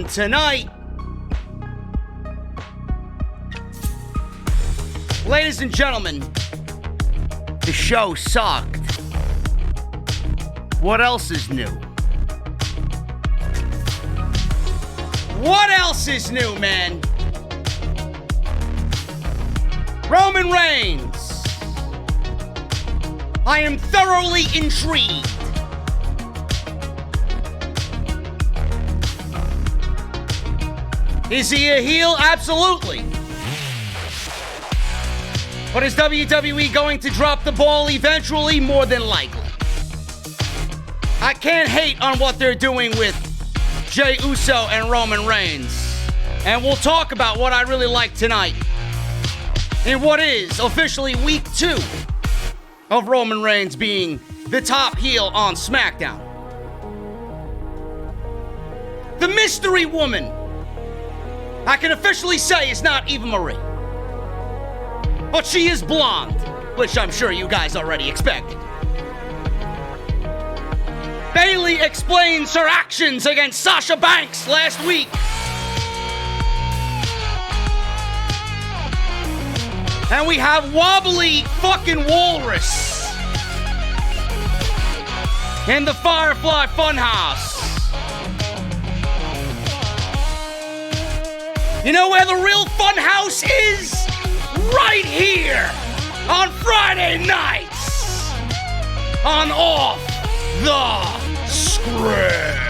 tonight. Ladies and gentlemen, the show sucked. What else is new? What else is new, man? Roman Reigns. I am thoroughly intrigued. Is he a heel? Absolutely. But is WWE going to drop the ball eventually? More than likely. I can't hate on what they're doing with Jey Uso and Roman Reigns. And we'll talk about what I really like tonight in what is officially week 2 of Roman Reigns being the top heel on SmackDown. The mystery woman, I can officially say, is not Eva Marie. But she is blonde, which I'm sure you guys already expected. Bayley explains her actions against Sasha Banks last week. And we have wobbly fucking walrus in the Firefly Funhouse. You know where the real Funhouse is? Right here on Friday nights on Off the Script.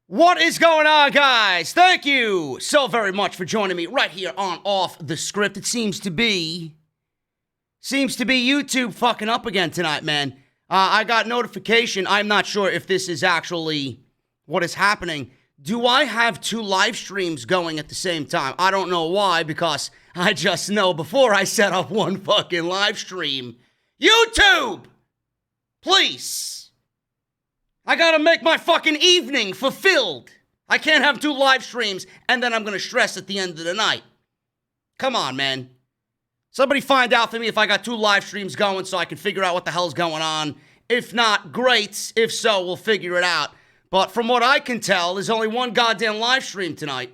What is going on, guys? Thank you so very much for joining me right here on Off the Script. It seems to be YouTube fucking up again tonight, man. I got notification. I'm not sure if this is actually what is happening. Do I have 2 live streams going at the same time? I don't know why, because I just know before I set up one fucking live stream. YouTube! Please! I gotta make my fucking evening fulfilled. I can't have 2 live streams and then I'm gonna stress at the end of the night. Come on, man. Somebody find out for me if I got 2 live streams going so I can figure out what the hell's going on. If not, great. If so, we'll figure it out. But from what I can tell, there's only one goddamn live stream tonight.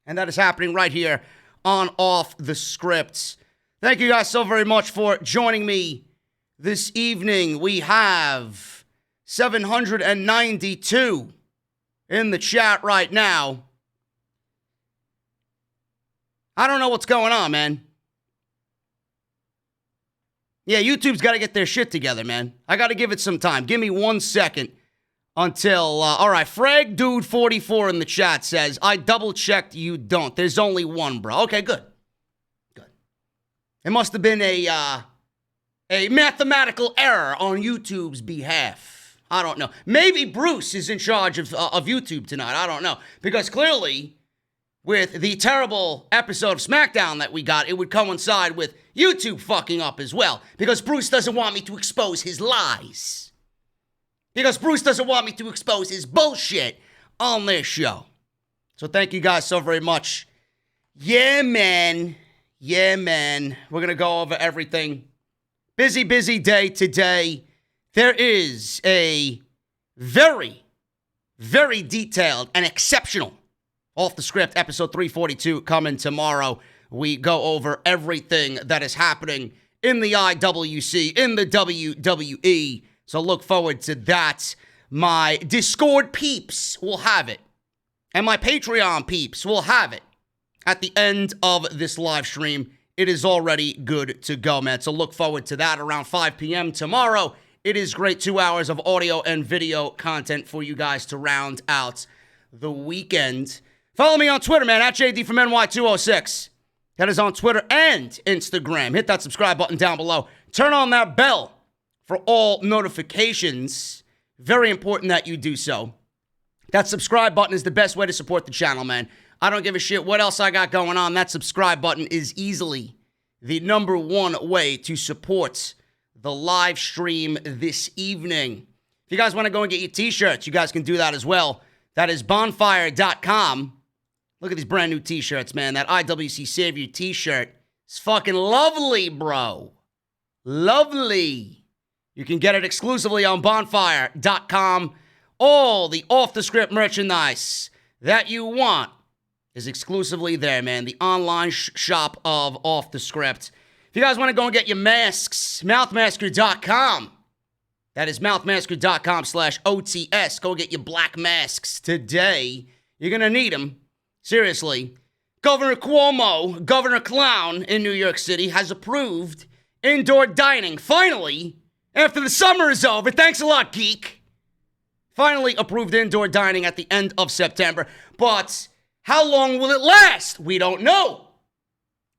And that is happening right here on Off the Script. Thank you guys so very much for joining me this evening. We have 792 in the chat right now. I don't know what's going on, man. Yeah, YouTube's got to get their shit together, man. I got to give it some time. Give me 1 second until... all right, Frag Dude 44 in the chat says, I double-checked you don't. There's only one, bro. Okay, good. Good. It must have been a mathematical error on YouTube's behalf. I don't know. Maybe Bruce is in charge of YouTube tonight. I don't know. Because clearly, with the terrible episode of SmackDown that we got, it would coincide with YouTube fucking up as well. Because Bruce doesn't want me to expose his lies. Because Bruce doesn't want me to expose his bullshit on this show. So thank you guys so very much. Yeah, man. Yeah, man. We're going to go over everything. Busy day today. There is a very, very detailed and exceptional Off the Script episode 342 coming tomorrow. We go over everything that is happening in the IWC, in the WWE. So look forward to that. My Discord peeps will have it. And my Patreon peeps will have it. at the end of this live stream, it is already good to go, man. So look forward to that around 5 p.m. tomorrow. It is great 2 hours of audio and video content for you guys to round out the weekend. Follow me on Twitter, man, at JD from NY206. That is on Twitter and Instagram. Hit that subscribe button down below. Turn on that bell for all notifications. Very important that you do so. That subscribe button is the best way to support the channel, man. I don't give a shit what else I got going on. That subscribe button is easily the number one way to support the live stream this evening. If you guys want to go and get your t-shirts, you guys can do that as well. That is bonfire.com. Look at these brand new t-shirts, man. That IWC Savior t-shirt is fucking lovely, bro. Lovely. You can get it exclusively on bonfire.com. All the off-the-script merchandise that you want is exclusively there, man. The online shop of Off the Script. If you guys want to go and get your masks, mouthmasker.com. That is mouthmasker.com/OTS. Go get your black masks today. You're going to need them. Seriously. Governor Cuomo, Governor Clown in New York City, has approved indoor dining. Finally, after the summer is over. Thanks a lot, geek. Finally approved indoor dining at the end of September. But how long will it last? We don't know.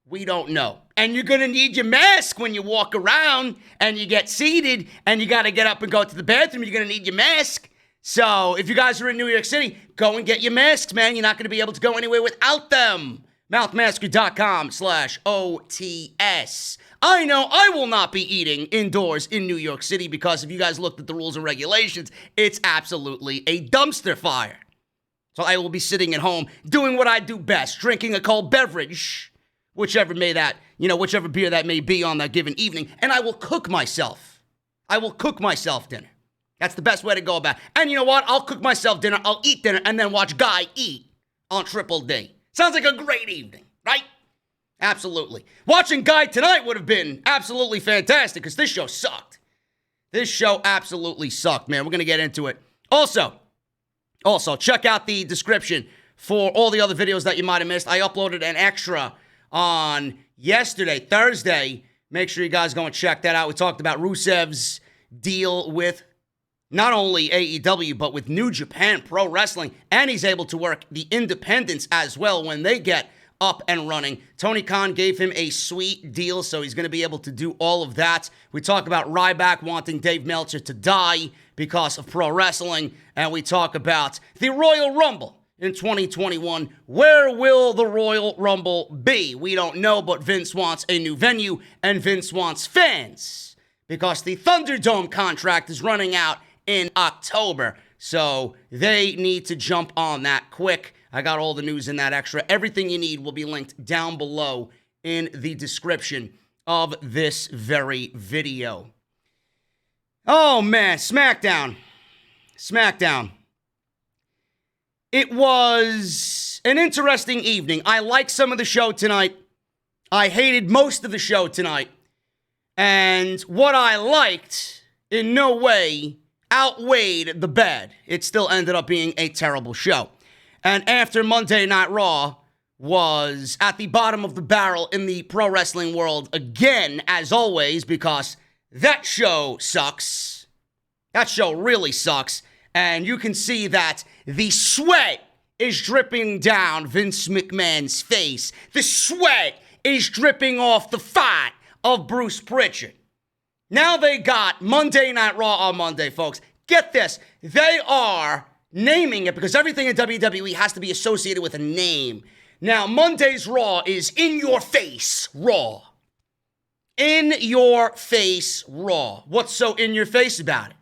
We don't know. And you're going to need your mask when you walk around and you get seated and you got to get up and go to the bathroom. You're going to need your mask. So if you guys are in New York City, go and get your masks, man. You're not going to be able to go anywhere without them. Mouthmasker.com/OTS. I know I will not be eating indoors in New York City because if you guys looked at the rules and regulations, it's absolutely a dumpster fire. So I will be sitting at home doing what I do best, drinking a cold beverage, whichever beer that may be on that given evening, and I will cook myself. I will cook myself dinner. That's the best way to go about it. And you know what? I'll cook myself dinner, I'll eat dinner, and then watch Guy eat on Triple D. Sounds like a great evening, right? Absolutely. Watching Guy tonight would have been absolutely fantastic because this show sucked. This show absolutely sucked, man. We're going to get into it. Also, check out the description for all the other videos that you might have missed. I uploaded an extra on yesterday, Thursday. Make sure you guys go and check that out. We talked about Rusev's deal with not only AEW, but with New Japan Pro Wrestling. And he's able to work the independents as well when they get up and running. Tony Khan gave him a sweet deal, so he's going to be able to do all of that. We talk about Ryback wanting Dave Meltzer to die because of pro wrestling, and we talk about the Royal Rumble in 2021. Where will the Royal Rumble be? We don't know, but Vince wants a new venue, and Vince wants fans because the Thunderdome contract is running out in October, so they need to jump on that quick. I got all the news in that extra. Everything you need will be linked down below in the description of this very video. Oh, man, SmackDown. It was an interesting evening. I liked some of the show tonight. I hated most of the show tonight. And what I liked in no way outweighed the bad. It still ended up being a terrible show. And after Monday Night Raw was at the bottom of the barrel in the pro wrestling world again, as always, because that show sucks. That show really sucks. And you can see that the sweat is dripping down Vince McMahon's face. The sweat is dripping off the fat of Bruce Pritchard. Now they got Monday Night Raw on Monday, folks. Get this. They are naming it because everything in WWE has to be associated with a name. Now, Monday's Raw is In Your Face Raw. In Your Face Raw. What's so in your face about it?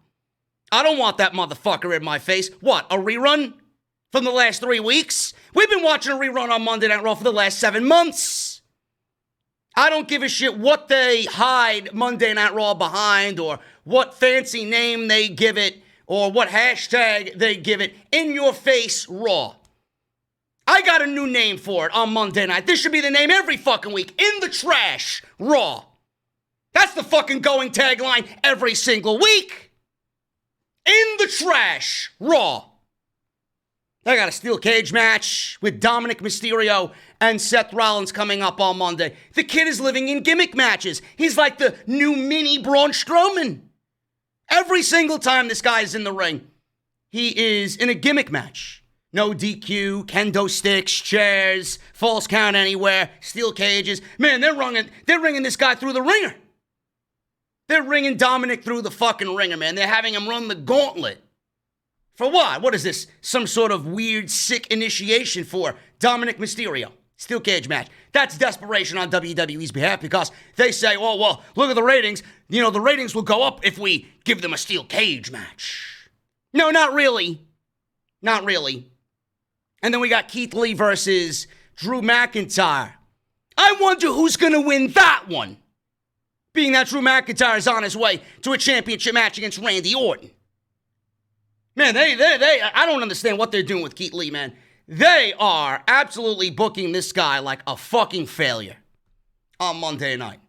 I don't want that motherfucker in my face. What, a rerun from the last 3 weeks? We've been watching a rerun on Monday Night Raw for the last 7 months. I don't give a shit what they hide Monday Night Raw behind or what fancy name they give it or what hashtag they give it. In Your Face Raw. I got a new name for it on Monday night. This should be the name every fucking week. In the Trash Raw. That's the fucking going tagline every single week. In the Trash Raw. They got a steel cage match with Dominic Mysterio and Seth Rollins coming up on Monday. The kid is living in gimmick matches. He's like the new mini Braun Strowman. Every single time this guy is in the ring, he is in a gimmick match. No DQ, kendo sticks, chairs, false count anywhere, steel cages. Man, they're ringing this guy through the ringer. They're ringing Dominic through the fucking ringer, man. They're having him run the gauntlet. For what? What is this? Some sort of weird, sick initiation for Dominic Mysterio. Steel cage match. That's desperation on WWE's behalf because they say, oh, well, look at the ratings. You know, the ratings will go up if we give them a steel cage match. No, not really. Not really. And then we got Keith Lee versus Drew McIntyre. I wonder who's going to win that one. Being that Drew McIntyre is on his way to a championship match against Randy Orton. Man, I don't understand what they're doing with Keith Lee, man. They are absolutely booking this guy like a fucking failure on Monday night.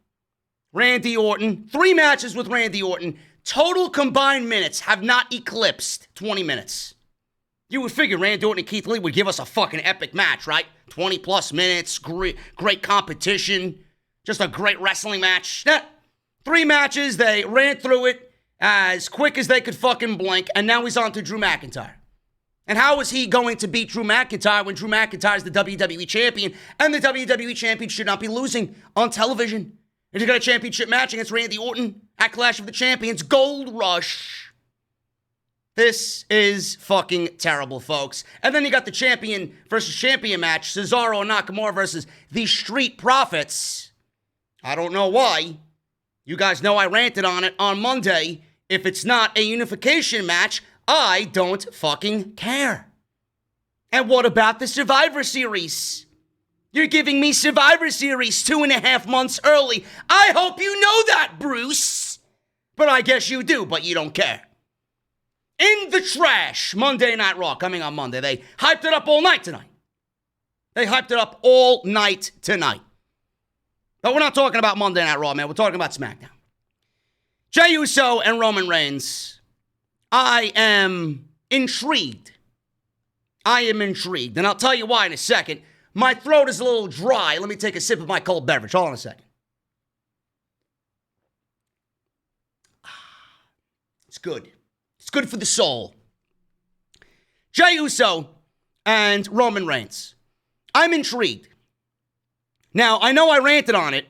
Randy Orton, 3 matches with Randy Orton. Total combined minutes have not eclipsed 20 minutes. You would figure Randy Orton and Keith Lee would give us a fucking epic match, right? 20 plus minutes, great competition, just a great wrestling match. 3 matches, they ran through it as quick as they could fucking blink, and now he's on to Drew McIntyre. And how is he going to beat Drew McIntyre when Drew McIntyre is the WWE champion, and the WWE champion should not be losing on television? If you got a championship match against Randy Orton at Clash of the Champions, Gold Rush. This is fucking terrible, folks. And then you got the champion versus champion match, Cesaro and Nakamura versus the Street Profits. I don't know why. You guys know I ranted on it on Monday. If it's not a unification match, I don't fucking care. And what about the Survivor Series? You're giving me Survivor Series 2.5 months early. I hope you know that, Bruce. But I guess you do, but you don't care. In the trash, Monday Night Raw coming on Monday. They hyped it up all night tonight. But we're not talking about Monday Night Raw, man. We're talking about SmackDown. Jey Uso and Roman Reigns. I am intrigued. And I'll tell you why in a second. My throat is a little dry. Let me take a sip of my cold beverage. Hold on a second. It's good. It's good for the soul. Jey Uso and Roman Reigns. I'm intrigued. Now, I know I ranted on it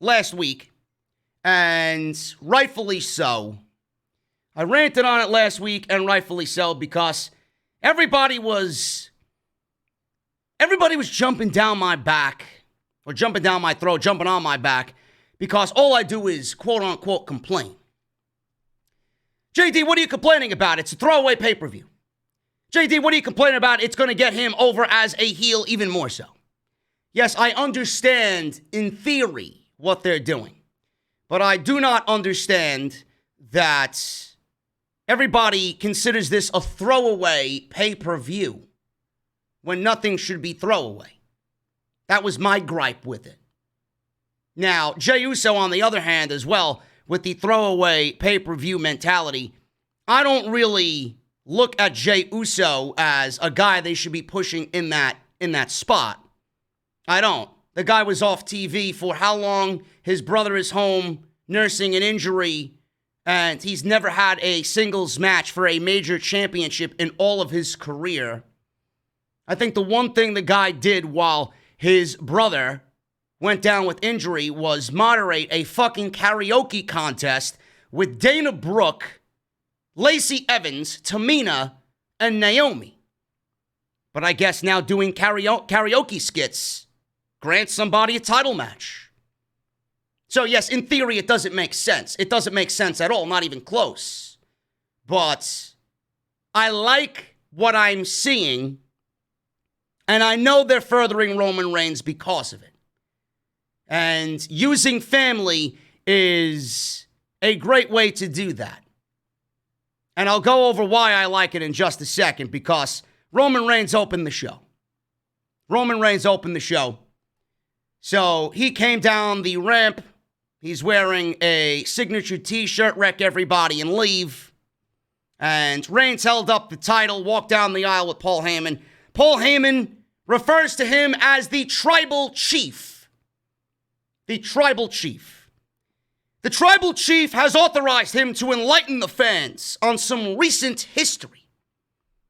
last week, and rightfully so. I ranted on it last week, and rightfully so, because everybody was jumping down my back, or jumping down my throat, jumping on my back, because all I do is quote-unquote complain. JD, what are you complaining about? It's a throwaway pay-per-view. JD, what are you complaining about? It's going to get him over as a heel even more so. Yes, I understand, in theory, what they're doing. But I do not understand that everybody considers this a throwaway pay-per-view when nothing should be throwaway. That was my gripe with it. Now, Jey Uso, on the other hand, as well, with the throwaway pay-per-view mentality, I don't really look at Jey Uso as a guy they should be pushing in that spot. I don't. The guy was off TV for how long? His brother is home nursing an injury, and he's never had a singles match for a major championship in all of his career. I think the one thing the guy did while his brother went down with injury was moderate a fucking karaoke contest with Dana Brooke, Lacey Evans, Tamina, and Naomi. But I guess now doing karaoke skits grants somebody a title match. So yes, in theory, it doesn't make sense. It doesn't make sense at all, not even close. But I like what I'm seeing, and I know they're furthering Roman Reigns because of it. And using family is a great way to do that. And I'll go over why I like it in just a second, because Roman Reigns opened the show. So he came down the ramp. He's wearing a signature t-shirt, wreck everybody and leave. And Reigns held up the title, walked down the aisle with Paul Heyman. Paul Heyman refers to him as the Tribal Chief. The Tribal Chief. The Tribal Chief has authorized him to enlighten the fans on some recent history.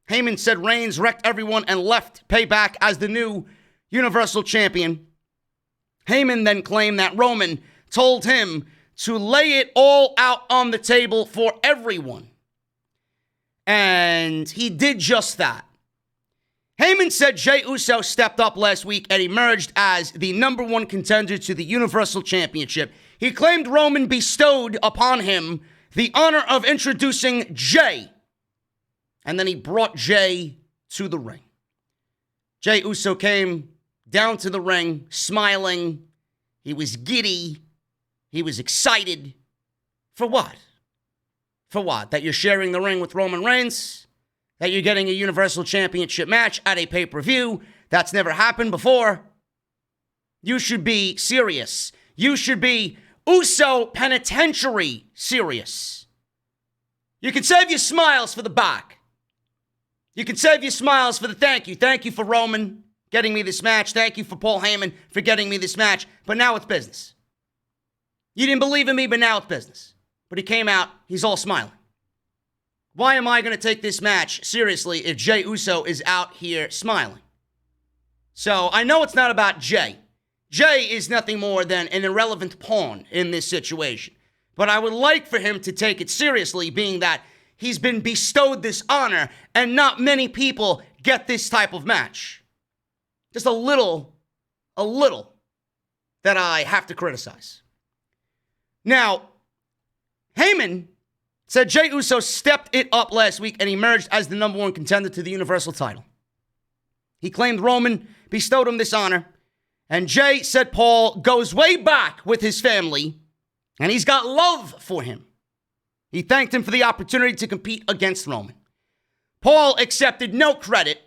Heyman said Reigns wrecked everyone and left Payback as the new Universal Champion. Heyman then claimed that Roman told him to lay it all out on the table for everyone. And he did just that. Heyman said Jey Uso stepped up last week and emerged as the number one contender to the Universal Championship. He claimed Roman bestowed upon him the honor of introducing Jey. And then he brought Jey to the ring. Jey Uso came down to the ring, smiling. He was giddy. He was excited. For what? For what? That you're sharing the ring with Roman Reigns? That you're getting a Universal Championship match at a pay-per-view? That's never happened before. You should be serious. You should be Uso penitentiary serious. You can save your smiles for the back. You can save your smiles for the thank you. Thank you for Roman getting me this match. Thank you for Paul Heyman for getting me this match. But now it's business. You didn't believe in me, but now it's business. But he came out, he's all smiling. Why am I going to take this match seriously if Jey Uso is out here smiling? So I know it's not about Jey. Jey is nothing more than an irrelevant pawn in this situation. But I would like for him to take it seriously, being that he's been bestowed this honor and not many people get this type of match. Just a little that I have to criticize. Now, Heyman said Jey Uso stepped it up last week and emerged as the number one contender to the Universal title. He claimed Roman bestowed him this honor, and Jey said Paul goes way back with his family, and he's got love for him. He thanked him for the opportunity to compete against Roman. Paul accepted no credit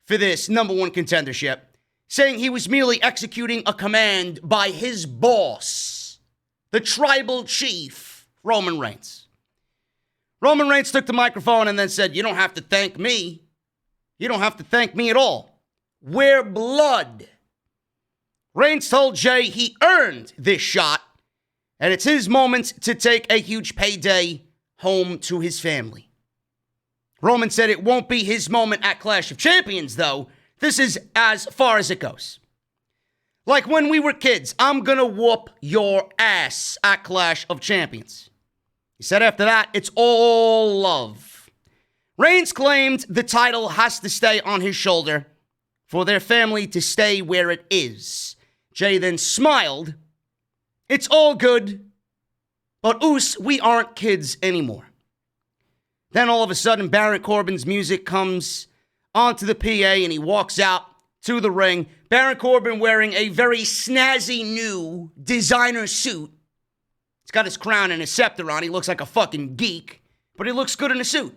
for this number one contendership, saying he was merely executing a command by his boss, the Tribal Chief, Roman Reigns. Roman Reigns took the microphone and then said, "You don't have to thank me. You don't have to thank me at all. We're blood." Reigns told Jey he earned this shot, and it's his moment to take a huge payday home to his family. Roman said it won't be his moment at Clash of Champions, though. This is as far as it goes. Like when we were kids, I'm gonna whoop your ass at Clash of Champions. He said after that, it's all love. Reigns claimed the title has to stay on his shoulder for their family to stay where it is. Jey then smiled. It's all good, but we aren't kids anymore. Then all of a sudden, Baron Corbin's music comes onto the PA and he walks out to the ring. Baron Corbin wearing a very snazzy new designer suit. He's got his crown and his scepter on. He looks like a fucking geek, but he looks good in a suit.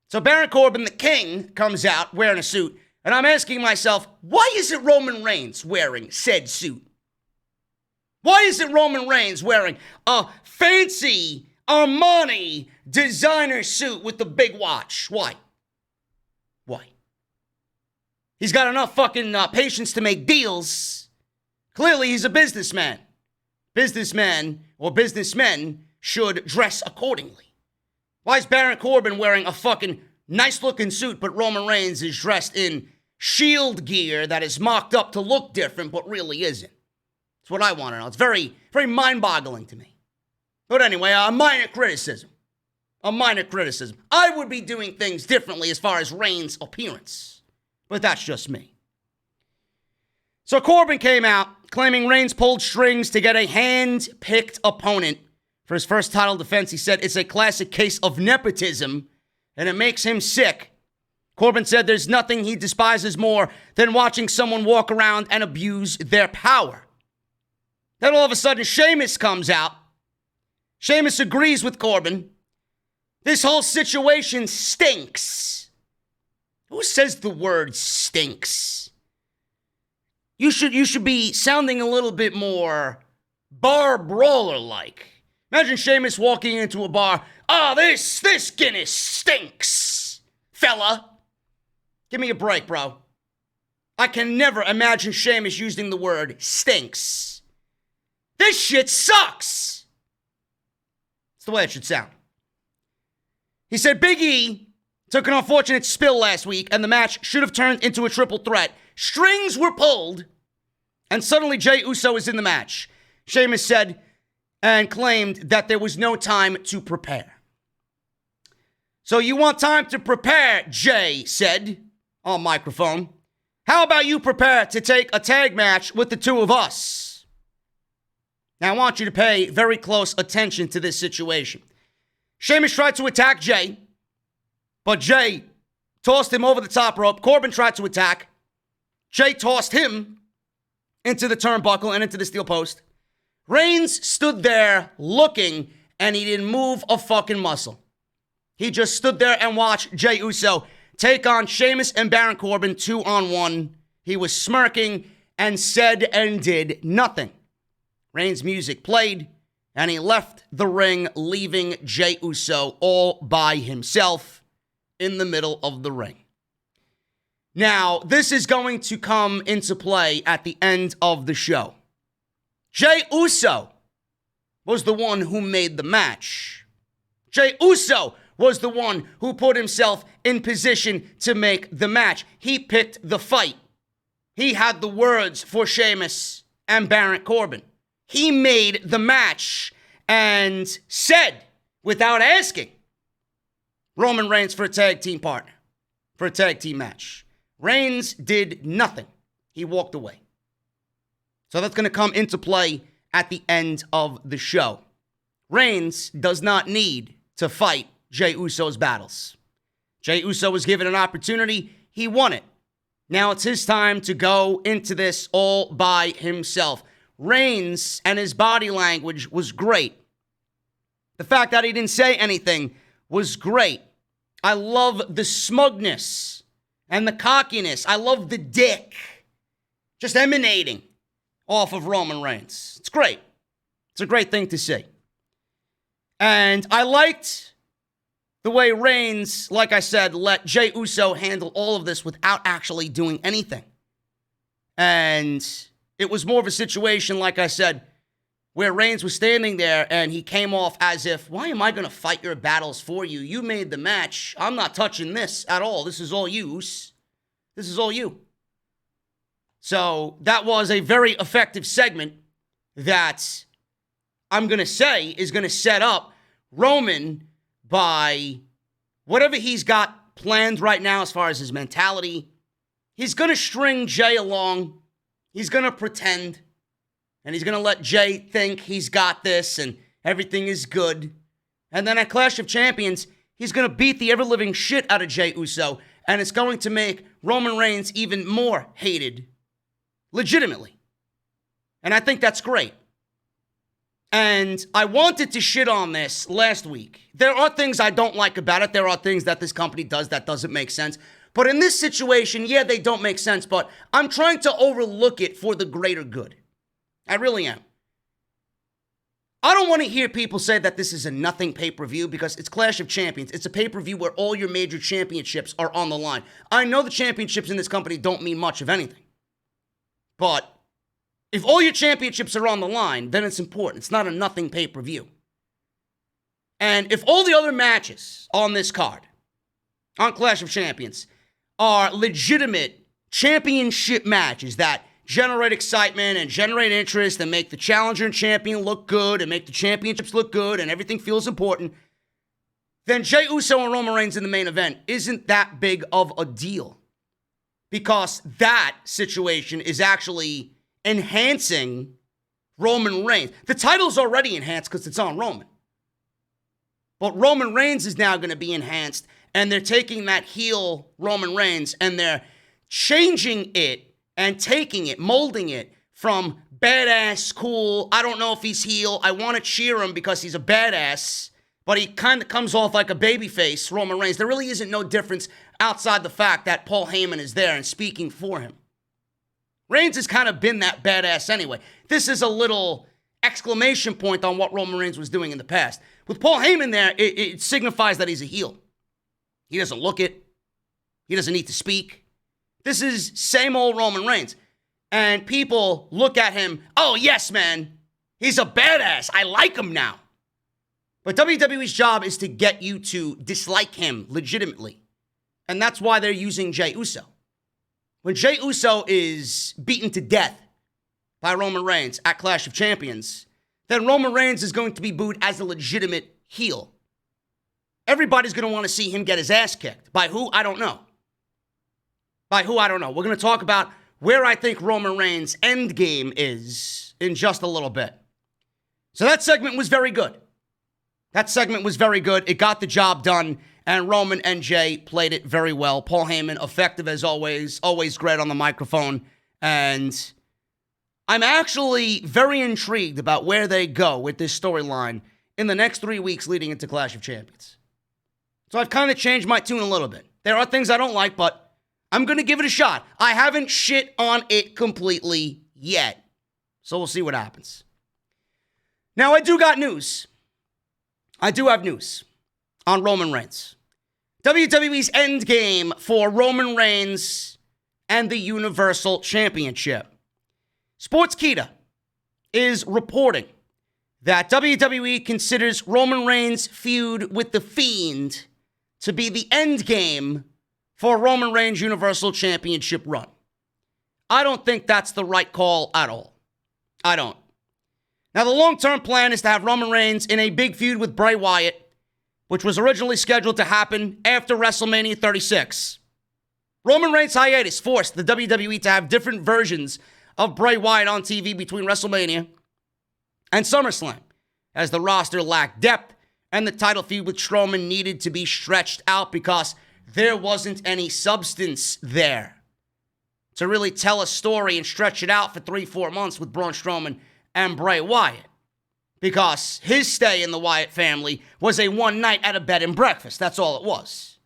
So Baron Corbin, the king, comes out wearing a suit, and I'm asking myself, why isn't Roman Reigns wearing said suit? Why isn't Roman Reigns wearing a fancy Armani designer suit with the big watch? Why? He's got enough fucking patience to make deals. Clearly, he's a businessman. Businessmen should dress accordingly. Why is Baron Corbin wearing a fucking nice-looking suit, but Roman Reigns is dressed in Shield gear that is mocked up to look different, but really isn't? That's what I want to know. It's very, very mind-boggling to me. But anyway, a minor criticism. I would be doing things differently as far as Reigns' appearance. But that's just me. So Corbin came out claiming Reigns pulled strings to get a hand-picked opponent for his first title defense. He said it's a classic case of nepotism, and it makes him sick. Corbin said there's nothing he despises more than watching someone walk around and abuse their power. Then all of a sudden, Sheamus comes out. Sheamus agrees with Corbin. This whole situation stinks. Who says the word stinks? You should be sounding a little bit more bar brawler-like. Imagine Sheamus walking into a bar. Oh, this Guinness stinks, fella. Give me a break, bro. I can never imagine Sheamus using the word stinks. This shit sucks. It's the way it should sound. He said Big E took an unfortunate spill last week, and the match should have turned into a triple threat. Strings were pulled, and suddenly Jey Uso is in the match. Sheamus said and claimed that there was no time to prepare. So you want time to prepare, Jey said on microphone. How about you prepare to take a tag match with the two of us? Now I want you to pay very close attention to this situation. Sheamus tried to attack Jey, but Jey tossed him over the top rope. Corbin tried to attack. Jey tossed him into the turnbuckle and into the steel post. Reigns stood there looking, and he didn't move a fucking muscle. He just stood there and watched Jey Uso take on Sheamus and Baron Corbin 2-on-1. He was smirking and said and did nothing. Reigns' music played, and he left the ring, leaving Jey Uso all by himself in the middle of the ring. Now, this is going to come into play at the end of the show. Jey Uso was the one who made the match. Jey Uso was the one who put himself in position to make the match. He picked the fight. He had the words for Sheamus and Baron Corbin. He made the match and said, without asking, Roman Reigns for a tag team partner, for a tag team match. Reigns did nothing. He walked away. So that's going to come into play at the end of the show. Reigns does not need to fight Jey Uso's battles. Jey Uso was given an opportunity. He won it. Now it's his time to go into this all by himself. Reigns and his body language was great. The fact that he didn't say anything was great. I love the smugness and the cockiness. I love the dick just emanating off of Roman Reigns. It's great. It's a great thing to see. And I liked the way Reigns, like I said, let Jey Uso handle all of this without actually doing anything. And it was more of a situation, like I said, where Reigns was standing there and he came off as if, why am I going to fight your battles for you? You made the match. I'm not touching this at all. This is all you. This is all you. So that was a very effective segment that I'm going to say is going to set up Roman by whatever he's got planned right now as far as his mentality. He's going to string Jey along. He's going to pretend. And he's going to let Jey think he's got this and everything is good. And then at Clash of Champions, he's going to beat the ever-living shit out of Jey Uso. And it's going to make Roman Reigns even more hated. Legitimately. And I think that's great. And I wanted to shit on this last week. There are things I don't like about it. There are things that this company does that doesn't make sense. But in this situation, yeah, they don't make sense. But I'm trying to overlook it for the greater good. I really am. I don't want to hear people say that this is a nothing pay-per-view because it's Clash of Champions. It's a pay-per-view where all your major championships are on the line. I know the championships in this company don't mean much of anything. But if all your championships are on the line, then it's important. It's not a nothing pay-per-view. And if all the other matches on this card, on Clash of Champions, are legitimate championship matches that generate excitement and generate interest and make the challenger and champion look good and make the championships look good and everything feels important, then Jey Uso and Roman Reigns in the main event isn't that big of a deal. Because that situation is actually enhancing Roman Reigns. The title's already enhanced because it's on Roman. But Roman Reigns is now going to be enhanced, and they're taking that heel Roman Reigns, and they're changing it and taking it, molding it from badass, cool, I don't know if he's heel, I want to cheer him because he's a badass, but he kind of comes off like a babyface, Roman Reigns. There really isn't no difference outside the fact that Paul Heyman is there and speaking for him. Reigns has kind of been that badass anyway. This is a little exclamation point on what Roman Reigns was doing in the past. With Paul Heyman there, it signifies that he's a heel. He doesn't look it. He doesn't need to speak. This is same old Roman Reigns. And people look at him, oh, yes, man, he's a badass. I like him now. But WWE's job is to get you to dislike him legitimately. And that's why they're using Jey Uso. When Jey Uso is beaten to death by Roman Reigns at Clash of Champions, then Roman Reigns is going to be booed as a legitimate heel. Everybody's going to want to see him get his ass kicked. By who? I don't know. By who? I don't know. We're going to talk about where I think Roman Reigns' endgame is in just a little bit. So that segment was very good. It got the job done, and Roman and Jey played it very well. Paul Heyman, effective as always great on the microphone. And I'm actually very intrigued about where they go with this storyline in the next 3 weeks leading into Clash of Champions. So I've kind of changed my tune a little bit. There are things I don't like, but I'm going to give it a shot. I haven't shit on it completely yet. So we'll see what happens. Now, I do got news. I do have news on Roman Reigns. WWE's endgame for Roman Reigns and the Universal Championship. Sportskeeda is reporting that WWE considers Roman Reigns' feud with The Fiend to be the endgame for Roman Reigns' Universal Championship run. I don't think that's the right call at all. I don't. Now, the long-term plan is to have Roman Reigns in a big feud with Bray Wyatt, which was originally scheduled to happen after WrestleMania 36. Roman Reigns' hiatus forced the WWE to have different versions of Bray Wyatt on TV between WrestleMania and SummerSlam, as the roster lacked depth and the title feud with Strowman needed to be stretched out because there wasn't any substance there to really tell a story and stretch it out for 3-4 months with Braun Strowman and Bray Wyatt, because his stay in the Wyatt family was a one night at a bed and breakfast. That's all it was.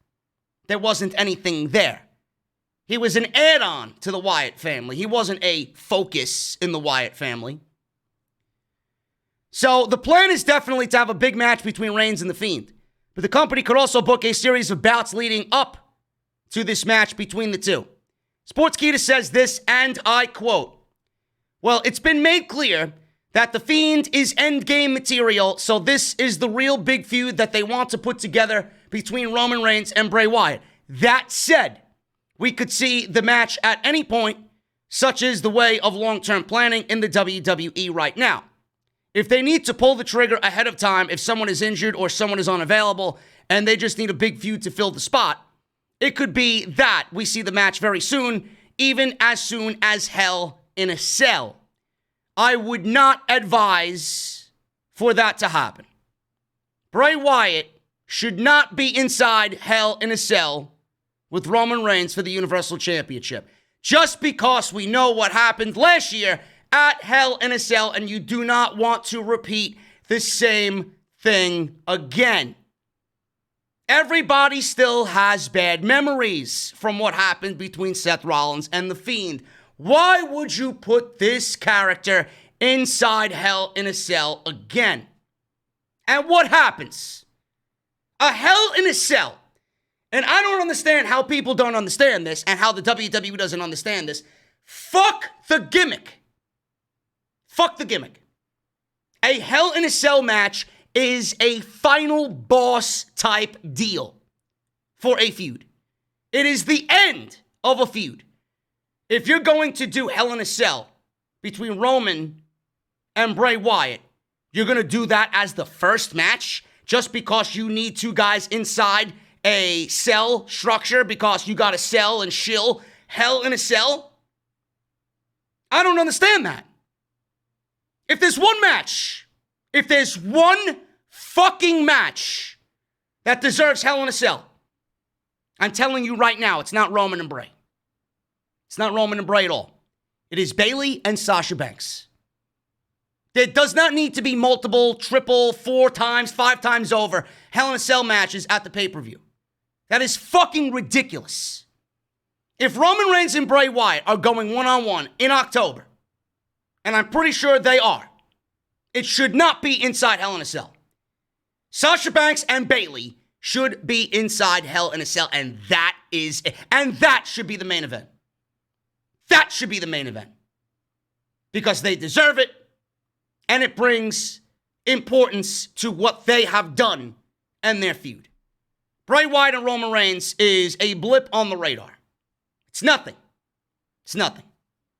There wasn't anything there. He was an add-on to the Wyatt family. He wasn't a focus in the Wyatt family. So the plan is definitely to have a big match between Reigns and The Fiend. But the company could also book a series of bouts leading up to this match between the two. Sportskeeda says this, and I quote, "Well, it's been made clear that The Fiend is endgame material, so this is the real big feud that they want to put together between Roman Reigns and Bray Wyatt. That said, we could see the match at any point, such is the way of long-term planning in the WWE right now. If they need to pull the trigger ahead of time, if someone is injured or someone is unavailable, and they just need a big feud to fill the spot, it could be that we see the match very soon, even as soon as Hell in a Cell. I would not advise for that to happen. Bray Wyatt should not be inside Hell in a Cell with Roman Reigns for the Universal Championship. Just because we know what happened last year at Hell in a Cell, and you do not want to repeat the same thing again. Everybody still has bad memories from what happened between Seth Rollins and The Fiend. Why would you put this character inside Hell in a Cell again? And what happens? A Hell in a Cell. And I don't understand how people don't understand this and how the WWE doesn't understand this. Fuck the gimmick. Fuck the gimmick. A Hell in a Cell match is a final boss type deal for a feud. It is the end of a feud. If you're going to do Hell in a Cell between Roman and Bray Wyatt, you're going to do that as the first match just because you need two guys inside a cell structure because you got to sell and shill Hell in a Cell? I don't understand that. If there's one fucking match that deserves Hell in a Cell, I'm telling you right now, it's not Roman and Bray. It's not Roman and Bray at all. It is Bayley and Sasha Banks. There does not need to be multiple, triple, 4 times, 5 times over Hell in a Cell matches at the pay-per-view. That is fucking ridiculous. If Roman Reigns and Bray Wyatt are going one-on-one in October, and I'm pretty sure they are, It should not be inside Hell in a Cell. Sasha Banks and Bayley should be inside Hell in a Cell, and that is it. And that should be the main event. That should be the main event. Because they deserve it, and it brings importance to what they have done and their feud. Bray Wyatt and Roman Reigns is a blip on the radar. It's nothing. It's nothing.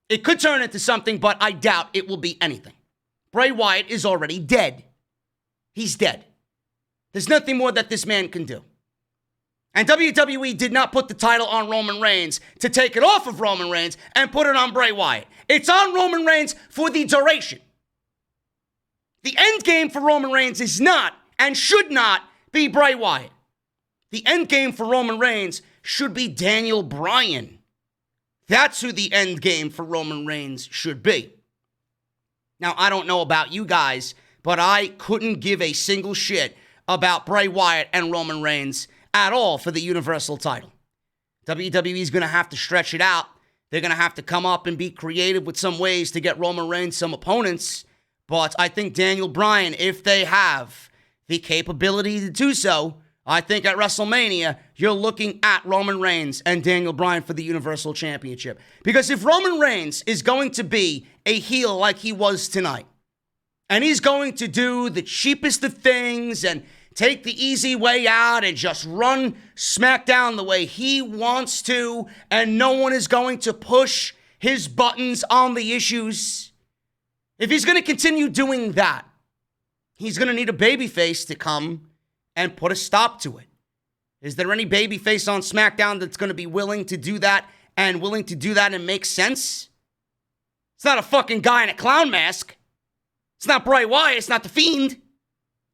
It could turn into something, but I doubt it will be anything. Bray Wyatt is already dead. He's dead. There's nothing more that this man can do. And WWE did not put the title on Roman Reigns to take it off of Roman Reigns and put it on Bray Wyatt. It's on Roman Reigns for the duration. The end game for Roman Reigns is not and should not be Bray Wyatt. The end game for Roman Reigns should be Daniel Bryan. That's who the end game for Roman Reigns should be. Now, I don't know about you guys, but I couldn't give a single shit about Bray Wyatt and Roman Reigns at all for the Universal title. WWE is going to have to stretch it out. They're going to have to come up and be creative with some ways to get Roman Reigns some opponents. But I think Daniel Bryan, if they have the capability to do so, I think at WrestleMania, you're looking at Roman Reigns and Daniel Bryan for the Universal Championship. Because if Roman Reigns is going to be a heel like he was tonight, and he's going to do the cheapest of things and take the easy way out and just run SmackDown the way he wants to, and no one is going to push his buttons on the issues, if he's going to continue doing that, he's going to need a babyface to come and put a stop to it. Is there any babyface on SmackDown that's going to be willing to do that and make sense? It's not a fucking guy in a clown mask. It's not Bray Wyatt. It's not The Fiend.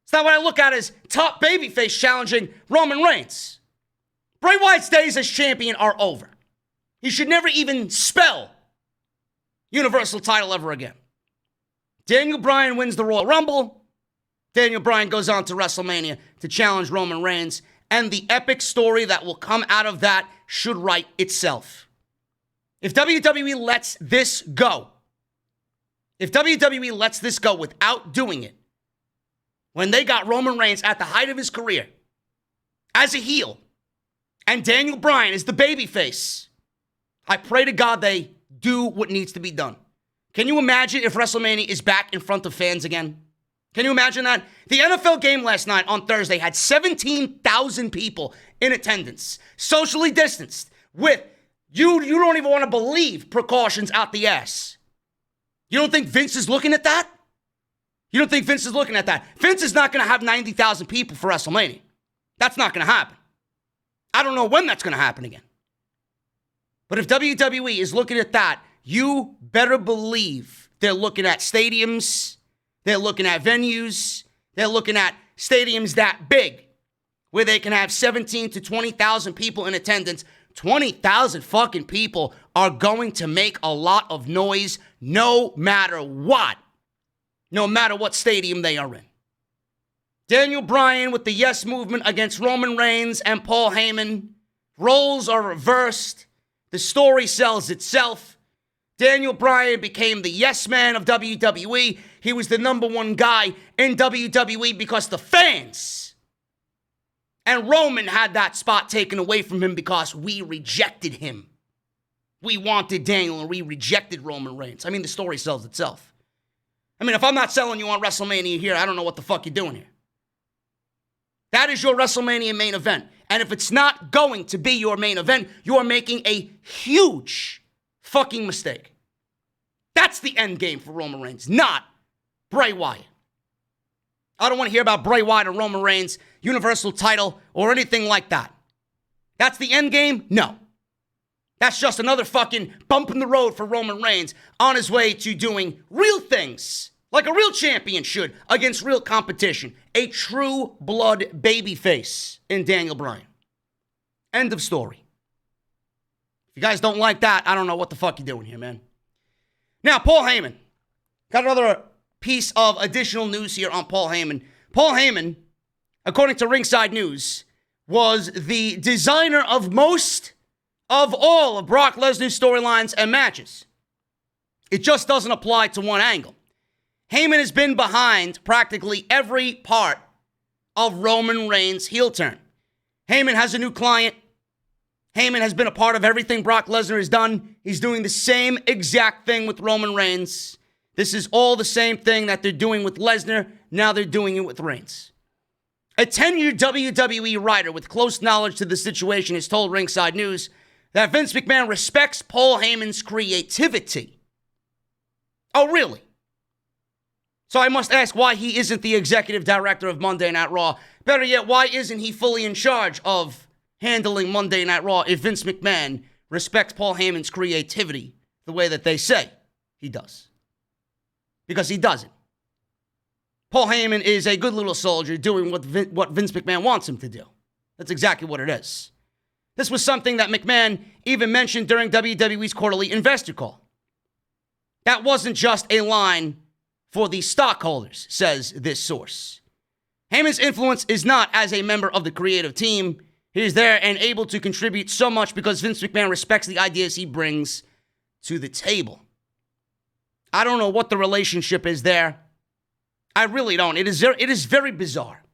It's not what I look at as top babyface challenging Roman Reigns. Bray Wyatt's days as champion are over. He should never even spell Universal title ever again. Daniel Bryan wins the Royal Rumble. Daniel Bryan goes on to WrestleMania to challenge Roman Reigns, and the epic story that will come out of that should write itself. If WWE lets this go, without doing it, when they got Roman Reigns at the height of his career as a heel, and Daniel Bryan is the babyface, I pray to God they do what needs to be done. Can you imagine if WrestleMania is back in front of fans again? Can you imagine that? The NFL game last night on Thursday had 17,000 people in attendance, socially distanced, with, you don't even want to believe, precautions out the ass. You don't think Vince is looking at that? Vince is not going to have 90,000 people for WrestleMania. That's not going to happen. I don't know when that's going to happen again. But if WWE is looking at that, you better believe they're looking at stadiums, they're looking at venues, they're looking at stadiums that big, where they can have 17 to 20,000 people in attendance. 20,000 fucking people are going to make a lot of noise no matter what stadium they are in. Daniel Bryan with the Yes Movement against Roman Reigns and Paul Heyman. Roles are reversed. The story sells itself. Daniel Bryan became the yes man of WWE. He was the number one guy in WWE because the fans. And Roman had that spot taken away from him because we rejected him. We wanted Daniel and we rejected Roman Reigns. I mean, the story sells itself. I mean, if I'm not selling you on WrestleMania here, I don't know what the fuck you're doing here. That is your WrestleMania main event. And if it's not going to be your main event, you are making a huge fucking mistake. That's the end game for Roman Reigns, not Bray Wyatt. I don't want to hear about Bray Wyatt and Roman Reigns, Universal title, or anything like that. That's the end game? No. That's just another fucking bump in the road for Roman Reigns on his way to doing real things, like a real champion should, against real competition. A true blood babyface in Daniel Bryan. End of story. If you guys don't like that, I don't know what the fuck you're doing here, man. Now, Paul Heyman. Got another piece of additional news here on Paul Heyman. Paul Heyman, according to Ringside News, was the designer of most of all of Brock Lesnar's storylines and matches. It just doesn't apply to one angle. Heyman has been behind practically every part of Roman Reigns' heel turn. Heyman has a new client. Heyman has been a part of everything Brock Lesnar has done. He's doing the same exact thing with Roman Reigns. This is all the same thing that they're doing with Lesnar. Now they're doing it with Reigns. A 10-year WWE writer with close knowledge to the situation has told Ringside News that Vince McMahon respects Paul Heyman's creativity. Oh, really? So I must ask why he isn't the executive director of Monday Night Raw. Better yet, why isn't he fully in charge of handling Monday Night Raw if Vince McMahon respects Paul Heyman's creativity the way that they say he does? Because he doesn't. Paul Heyman is a good little soldier doing what Vince McMahon wants him to do. That's exactly what it is. This was something that McMahon even mentioned during WWE's quarterly investor call. That wasn't just a line for the stockholders, says this source. Heyman's influence is not as a member of the creative team. He is there and able to contribute so much because Vince McMahon respects the ideas he brings to the table. I don't know what the relationship is there. I really don't. It is very bizarre.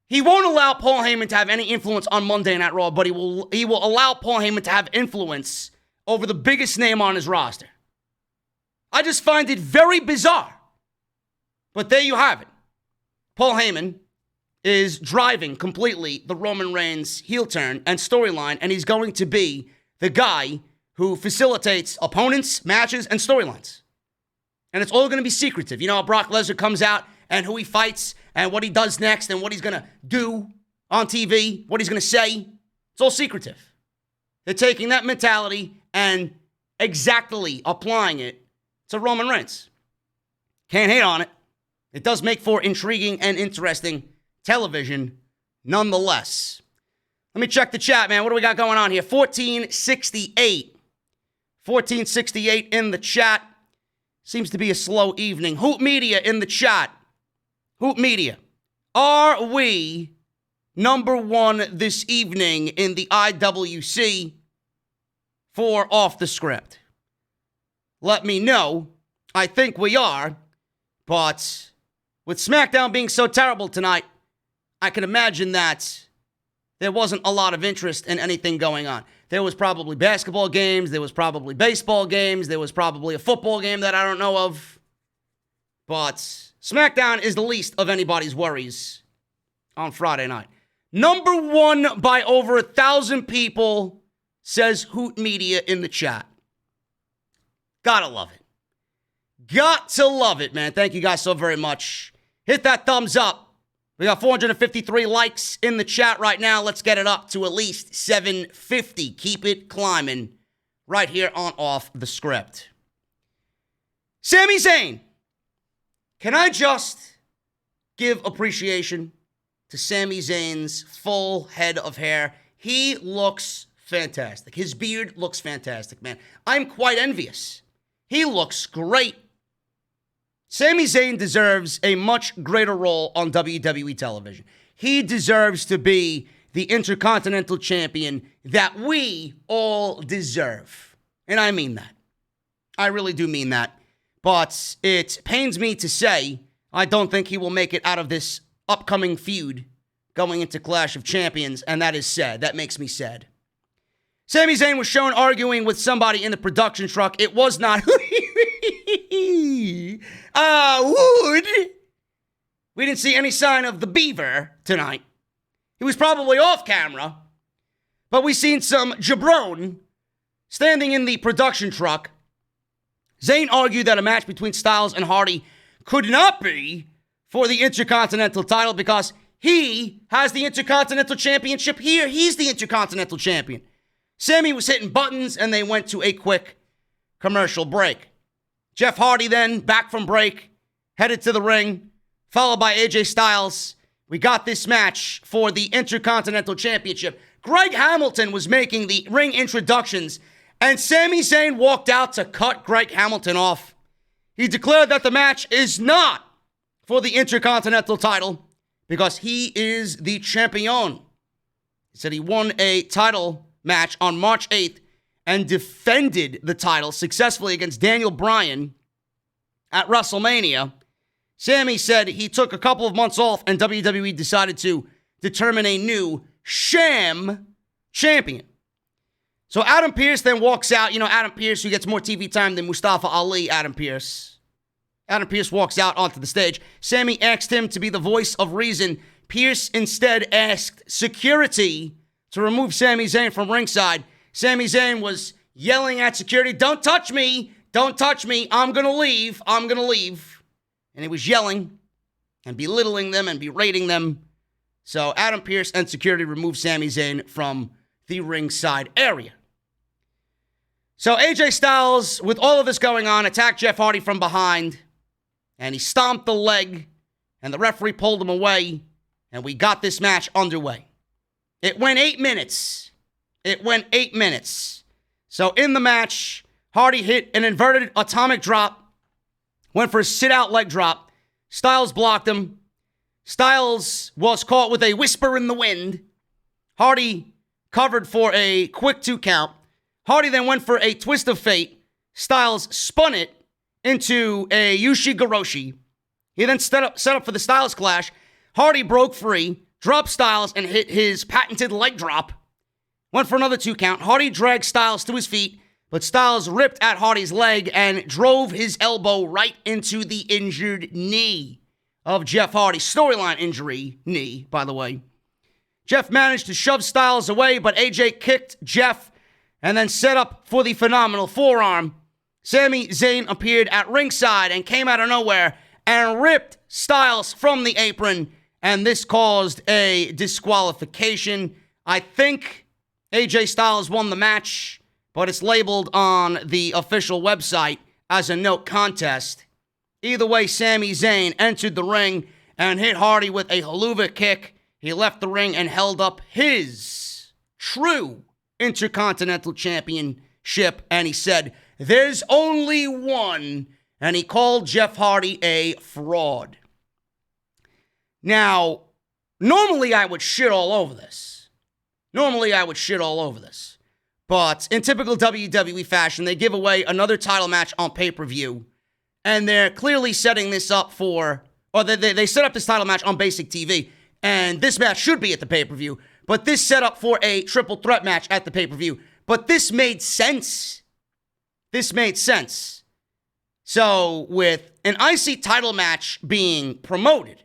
He won't allow Paul Heyman to have any influence on Monday Night Raw, but he will allow Paul Heyman to have influence over the biggest name on his roster. I just find it very bizarre. But there you have it. Paul Heyman is driving completely the Roman Reigns heel turn and storyline, and he's going to be the guy who facilitates opponents, matches, and storylines. And it's all going to be secretive. You know how Brock Lesnar comes out and who he fights and what he does next and what he's going to do on TV, what he's going to say. It's all secretive. They're taking that mentality and exactly applying it to Roman Reigns. Can't hate on it. It does make for intriguing and interesting television nonetheless. Let me check the chat, man. What do we got going on here? 1468. 1468 in the chat. Seems to be a slow evening. Hoop Media in the chat. Hoop Media. Are we number one this evening in the IWC for Off the Script? Let me know. I think we are. But with SmackDown being so terrible tonight, I can imagine that there wasn't a lot of interest in anything going on. There was probably basketball games. There was probably baseball games. There was probably a football game that I don't know of. But SmackDown is the least of anybody's worries on Friday night. Number one by over 1,000 people, says Hoot Media in the chat. Gotta love it. Got to love it, man. Thank you guys so very much. Hit that thumbs up. We got 453 likes in the chat right now. Let's get it up to at least 750. Keep it climbing right here on Off the Script. Sami Zayn. Can I just give appreciation to Sami Zayn's full head of hair? He looks fantastic. His beard looks fantastic, man. I'm quite envious. He looks great. Sami Zayn deserves a much greater role on WWE television. He deserves to be the Intercontinental Champion that we all deserve. And I mean that. I really do mean that. But it pains me to say I don't think he will make it out of this upcoming feud going into Clash of Champions, and that is sad. That makes me sad. Sami Zayn was shown arguing with somebody in the production truck. It was not... Wood. We didn't see any sign of the beaver tonight. He was probably off camera. But we seen some jabron standing in the production truck. Zayn argued that a match between Styles and Hardy could not be for the Intercontinental title because he has the Intercontinental Championship here. He's the Intercontinental Champion. Sami was hitting buttons and they went to a quick commercial break. Jeff Hardy then, back from break, headed to the ring, followed by AJ Styles. We got this match for the Intercontinental Championship. Greg Hamilton was making the ring introductions, and Sami Zayn walked out to cut Greg Hamilton off. He declared that the match is not for the Intercontinental title because he is the champion. He said he won a title match on March 8th and defended the title successfully against Daniel Bryan at WrestleMania, Sammy said he took a couple of months off and WWE decided to determine a new sham champion. So Adam Pearce then walks out. You know, Adam Pearce, who gets more TV time than Mustafa Ali, Adam Pearce. Adam Pearce walks out onto the stage. Sammy asked him to be the voice of reason. Pearce instead asked security to remove Sami Zayn from ringside. Sami Zayn was yelling at security, "Don't touch me! Don't touch me! I'm gonna leave! I'm gonna leave!" And he was yelling and belittling them and berating them. So Adam Pearce and security removed Sami Zayn from the ringside area. So AJ Styles, with all of this going on, attacked Jeff Hardy from behind, and he stomped the leg, and the referee pulled him away, and we got this match underway. It went 8 minutes. It went 8 minutes. So in the match, Hardy hit an inverted atomic drop, went for a sit-out leg drop. Styles blocked him. Styles was caught with a whisper in the wind. Hardy covered for a quick 2 count. Hardy then went for a twist of fate. Styles spun it into a Ushi-Goroshi. He then set up for the Styles Clash. Hardy broke free, dropped Styles, and hit his patented leg drop. Went for another 2 count. Hardy dragged Styles to his feet, but Styles ripped at Hardy's leg and drove his elbow right into the injured knee of Jeff Hardy. Storyline injury knee, by the way. Jeff managed to shove Styles away, but AJ kicked Jeff and then set up for the phenomenal forearm. Sami Zayn appeared at ringside and came out of nowhere and ripped Styles from the apron, and this caused a disqualification. I think AJ Styles won the match, but it's labeled on the official website as a no contest. Either way, Sami Zayn entered the ring and hit Hardy with a haluva kick. He left the ring and held up his true Intercontinental Championship, and he said, "There's only one," and he called Jeff Hardy a fraud. Now, normally I would shit all over this. But in typical WWE fashion, they give away another title match on pay-per-view, and they're clearly setting this up for, or they set up this title match on basic TV, and this match should be at the pay-per-view, but this set up for a triple threat match at the pay-per-view. But this made sense. So with an IC title match being promoted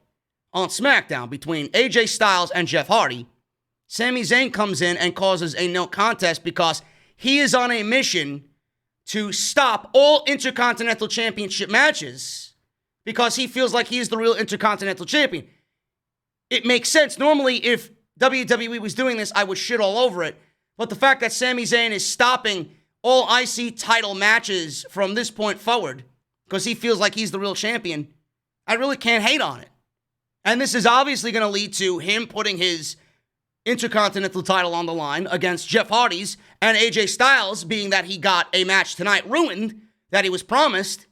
on SmackDown between AJ Styles and Jeff Hardy, Sami Zayn comes in and causes a no contest because he is on a mission to stop all Intercontinental Championship matches because he feels like he is the real Intercontinental Champion. It makes sense. Normally, if WWE was doing this, I would shit all over it. But the fact that Sami Zayn is stopping all IC title matches from this point forward because he feels like he's the real champion, I really can't hate on it. And this is obviously going to lead to him putting his Intercontinental title on the line against Jeff Hardy's and AJ Styles, being that he got a match tonight ruined that he was promised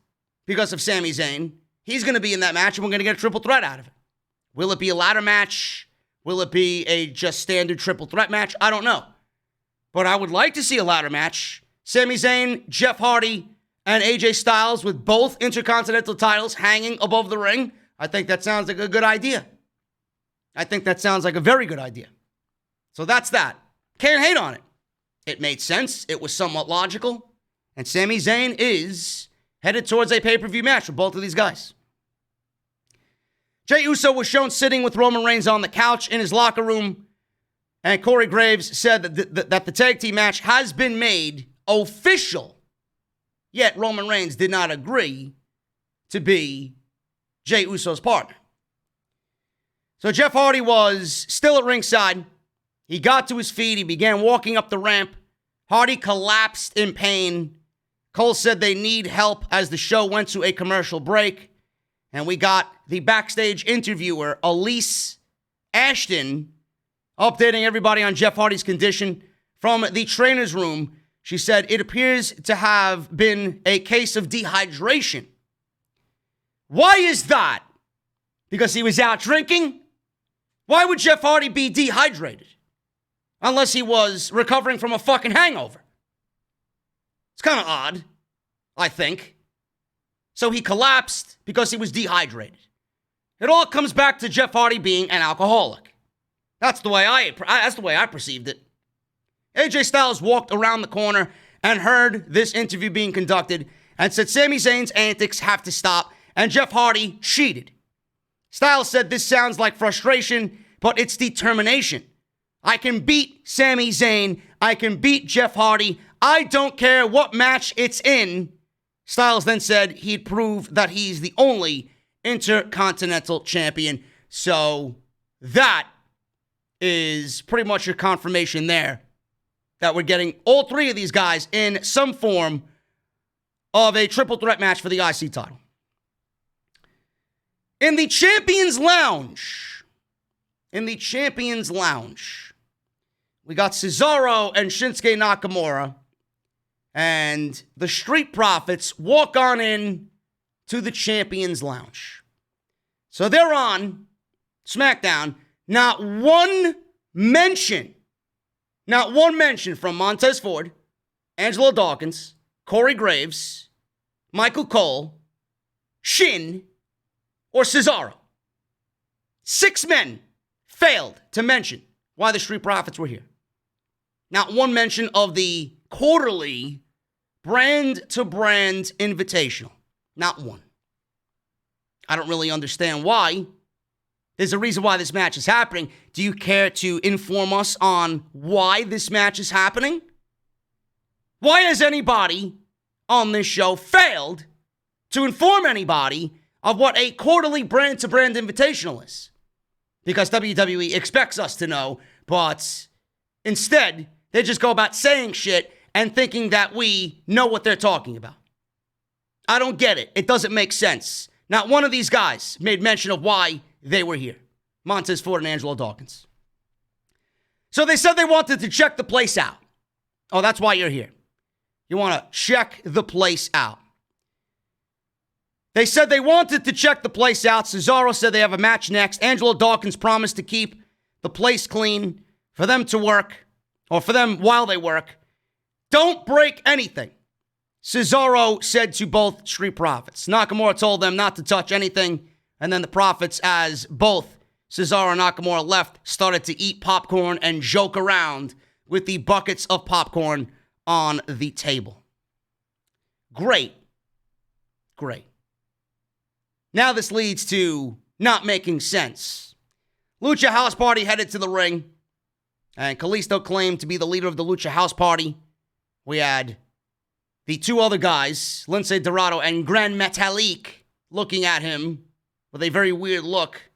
because of Sami Zayn. He's going to be in that match and we're going to get a triple threat out of it. Will it be a ladder match? Will it be a just standard triple threat match? I don't know. But I would like to see a ladder match. Sami Zayn, Jeff Hardy, and AJ Styles with both Intercontinental titles hanging above the ring. I think that sounds like a good idea. I think that sounds like a very good idea. So that's that. Can't hate on it. It made sense. It was somewhat logical. And Sami Zayn is headed towards a pay-per-view match with both of these guys. Jey Uso was shown sitting with Roman Reigns on the couch in his locker room. And Corey Graves said that the tag team match has been made official. Yet Roman Reigns did not agree to be Jey Uso's partner. So Jeff Hardy was still at ringside. He got to his feet. He began walking up the ramp. Hardy collapsed in pain. Cole said they need help as the show went to a commercial break. And we got the backstage interviewer, Elise Ashton, updating everybody on Jeff Hardy's condition from the trainer's room. She said it appears to have been a case of dehydration. Why is that? Because he was out drinking? Why would Jeff Hardy be dehydrated? Unless he was recovering from a fucking hangover. It's kind of odd, I think. So he collapsed because he was dehydrated. It all comes back to Jeff Hardy being an alcoholic. That's the way I perceived it. AJ Styles walked around the corner and heard this interview being conducted and said Sami Zayn's antics have to stop, and Jeff Hardy cheated. Styles said this sounds like frustration, but it's determination. I can beat Sami Zayn. I can beat Jeff Hardy. I don't care what match it's in. Styles then said he'd prove that he's the only Intercontinental Champion. So that is pretty much your confirmation there that we're getting all three of these guys in some form of a triple threat match for the IC title. In the Champions Lounge, we got Cesaro and Shinsuke Nakamura, and the Street Profits walk on in to the Champions Lounge. So they're on SmackDown. Not one mention from Montez Ford, Angelo Dawkins, Corey Graves, Michael Cole, Shin, or Cesaro. 6 men failed to mention why the Street Profits were here. Not one mention of the quarterly brand-to-brand invitational. Not one. I don't really understand why. There's a reason why this match is happening. Do you care to inform us on why this match is happening? Why has anybody on this show failed to inform anybody of what a quarterly brand-to-brand invitational is? Because WWE expects us to know, but instead, they just go about saying shit and thinking that we know what they're talking about. I don't get it. It doesn't make sense. Not one of these guys made mention of why they were here. Montez Ford and Angelo Dawkins. So they said they wanted to check the place out. Oh, that's why you're here. You want to check the place out. They said they wanted to check the place out. Cesaro said they have a match next. Angelo Dawkins promised to keep the place clean for them to work, or for them while they work. Don't break anything, Cesaro said to both Street Profits. Nakamura told them not to touch anything, and then the Profits, as both Cesaro and Nakamura left, started to eat popcorn and joke around with the buckets of popcorn on the table. Great. Now this leads to not making sense. Lucha House Party headed to the ring, and Kalisto claimed to be the leader of the Lucha House Party. We had the two other guys, Lince Dorado and Gran Metalik, looking at him with a very weird look,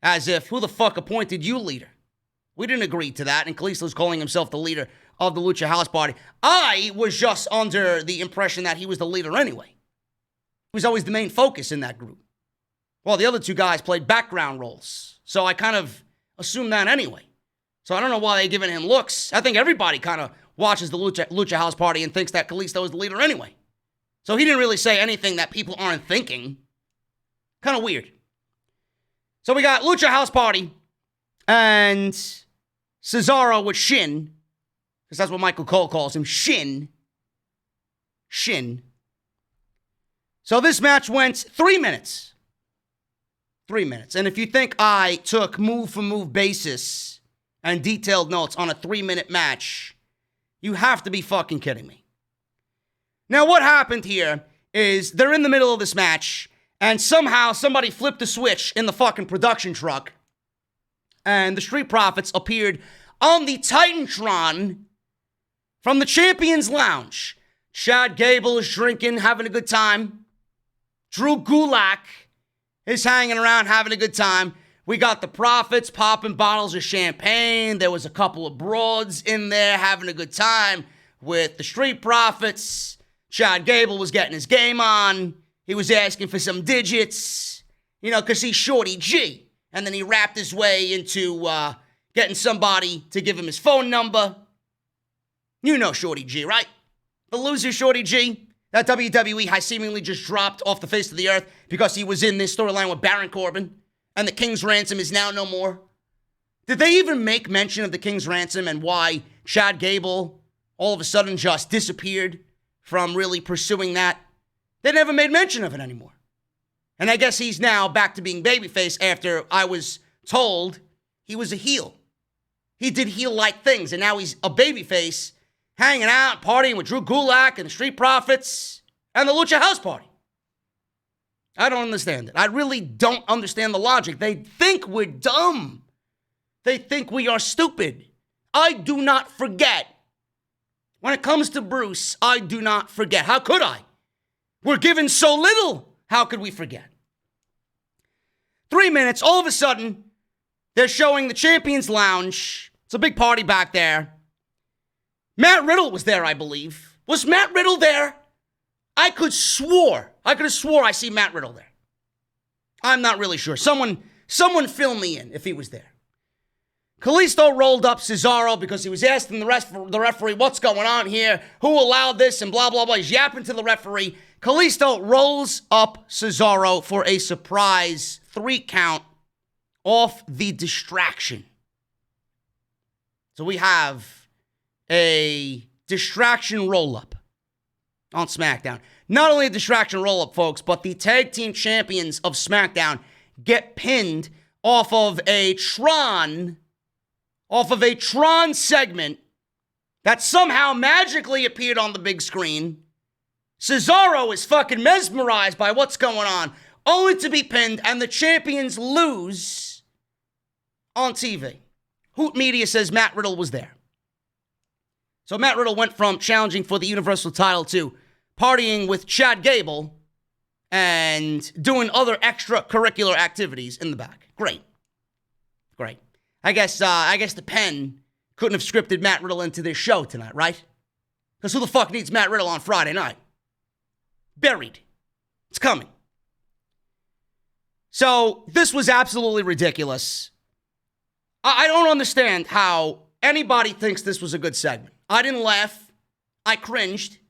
as if, who the fuck appointed you leader? We didn't agree to that, and Kalisto's calling himself the leader of the Lucha House Party. I was just under the impression that he was the leader anyway. He was always the main focus in that group. Well, the other two guys played background roles, so I kind of assumed that anyway. So I don't know why they're giving him looks. I think everybody kind of watches the Lucha House Party and thinks that Kalisto is the leader anyway. So he didn't really say anything that people aren't thinking. Kind of weird. So we got Lucha House Party and Cesaro with Shin, because that's what Michael Cole calls him, Shin. So this match went 3 minutes. 3 minutes. And if you think I took move-for-move basis and detailed notes on a 3-minute match, you have to be fucking kidding me. Now, what happened here is they're in the middle of this match, and somehow somebody flipped a switch in the fucking production truck, and the Street Profits appeared on the Titantron from the Champions Lounge. Chad Gable is drinking, having a good time. Drew Gulak is hanging around, having a good time. We got the Profits popping bottles of champagne. There was a couple of broads in there having a good time with the Street Profits. Chad Gable was getting his game on. He was asking for some digits, because he's Shorty G. And then he rapped his way into getting somebody to give him his phone number. You know Shorty G, right? The loser Shorty G that WWE has seemingly just dropped off the face of the earth because he was in this storyline with Baron Corbin, and the King's Ransom is now no more. Did they even make mention of the King's Ransom and why Chad Gable all of a sudden just disappeared from really pursuing that? They never made mention of it anymore. And I guess he's now back to being babyface after I was told he was a heel. He did heel-like things, and now he's a babyface, hanging out, partying with Drew Gulak and the Street Profits and the Lucha House Party. I don't understand it. I really don't understand the logic. They think we're dumb. They think we are stupid. I do not forget. When it comes to Bruce, I do not forget. How could I? We're given so little. How could we forget? 3 minutes, all of a sudden, they're showing the Champions Lounge. It's a big party back there. Matt Riddle was there, I believe. Was Matt Riddle there? I could have swore I see Matt Riddle there. I'm not really sure. Someone fill me in if he was there. Kalisto rolled up Cesaro because he was asking the referee, what's going on here? Who allowed this? And blah, blah, blah. He's yapping to the referee. Kalisto rolls up Cesaro for a surprise 3 count off the distraction. So we have a distraction roll-up on SmackDown. Not only a distraction roll-up, folks, but the tag team champions of SmackDown get pinned off of a Tron segment that somehow magically appeared on the big screen. Cesaro is fucking mesmerized by what's going on, only to be pinned, and the champions lose on TV. Hoot Media says Matt Riddle was there. So Matt Riddle went from challenging for the Universal title to partying with Chad Gable and doing other extracurricular activities in the back. Great. I guess the pen couldn't have scripted Matt Riddle into this show tonight, right? Because who the fuck needs Matt Riddle on Friday night? Buried. It's coming. So this was absolutely ridiculous. I don't understand how anybody thinks this was a good segment. I didn't laugh. I cringed.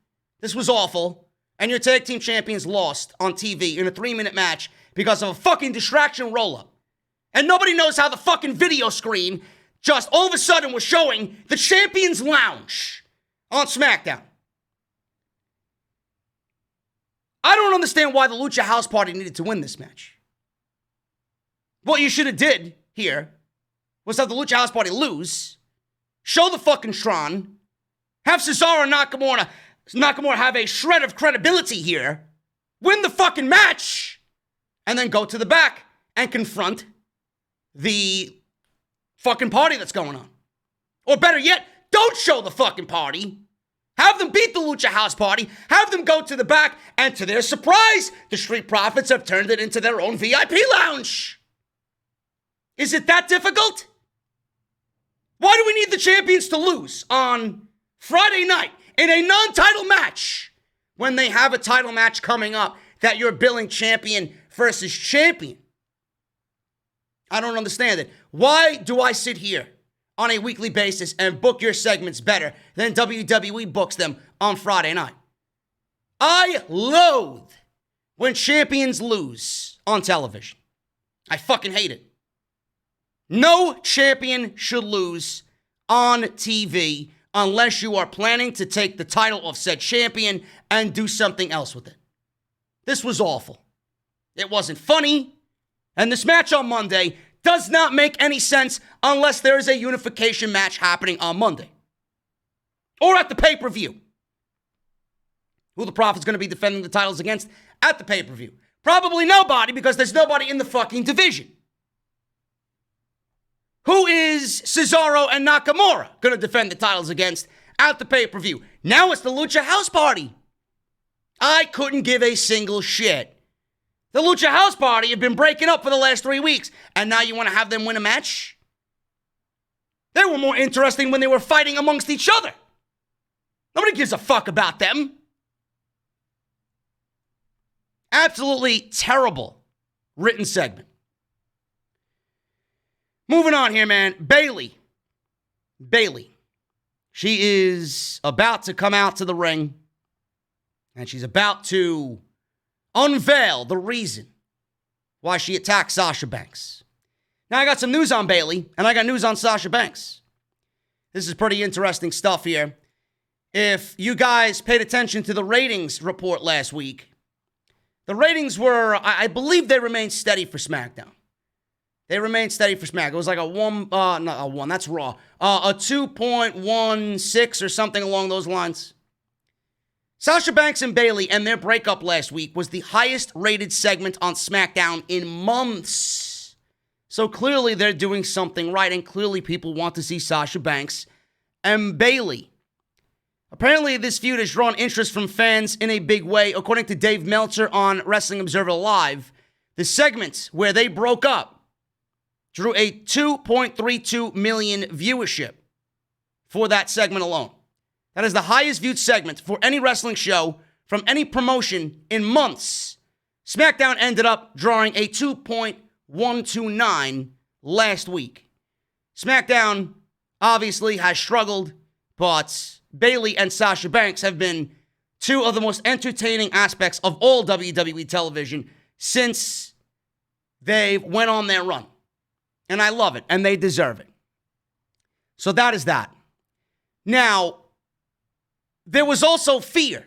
This was awful. And your tag team champions lost on TV in a 3-minute match because of a fucking distraction roll-up. And nobody knows how the fucking video screen just all of a sudden was showing the Champions Lounge on SmackDown. I don't understand why the Lucha House Party needed to win this match. What you should have did here was have the Lucha House Party lose, show the fucking Tron, have Cesaro and Nakamura have a shred of credibility here, win the fucking match, and then go to the back and confront the fucking party that's going on. Or better yet, don't show the fucking party. Have them beat the Lucha House Party. Have them go to the back. And to their surprise, the Street Profits have turned it into their own VIP lounge. Is it that difficult? Why do we need the champions to lose on Friday night in a non-title match when they have a title match coming up that you're billing champion versus champion? I don't understand it. Why do I sit here on a weekly basis and book your segments better than WWE books them on Friday night? I loathe when champions lose on television. I fucking hate it. No champion should lose on TV unless you are planning to take the title of said champion and do something else with it. This was awful. It wasn't funny. And this match on Monday does not make any sense unless there is a unification match happening on Monday. Or at the pay-per-view. Who the Prophet's going to be defending the titles against at the pay-per-view? Probably nobody, because there's nobody in the fucking division. Who is Cesaro and Nakamura going to defend the titles against at the pay-per-view? Now it's the Lucha House Party. I couldn't give a single shit. The Lucha House Party have been breaking up for the last 3 weeks, and now you want to have them win a match? They were more interesting when they were fighting amongst each other. Nobody gives a fuck about them. Absolutely terrible written segment. Moving on here, man. Bayley. She is about to come out to the ring, and she's about to unveil the reason why she attacked Sasha Banks. Now, I got some news on Bayley, and I got news on Sasha Banks. This is pretty interesting stuff here. If you guys paid attention to the ratings report last week, The ratings were, I believe they remained steady for SmackDown. They remained steady for SmackDown. It was like not a 1, that's Raw. A 2.16 or something along those lines. Sasha Banks and Bayley and their breakup last week was the highest rated segment on SmackDown in months. So clearly they're doing something right, and clearly people want to see Sasha Banks and Bayley. Apparently, this feud has drawn interest from fans in a big way. According to Dave Meltzer on Wrestling Observer Live, the segment where they broke up drew a 2.32 million viewership for that segment alone. That is the highest viewed segment for any wrestling show from any promotion in months. SmackDown ended up drawing a 2.129 last week. SmackDown obviously has struggled, but Bayley and Sasha Banks have been two of the most entertaining aspects of all WWE television since they went on their run. And I love it, and they deserve it. So that is that. Now, there was also fear.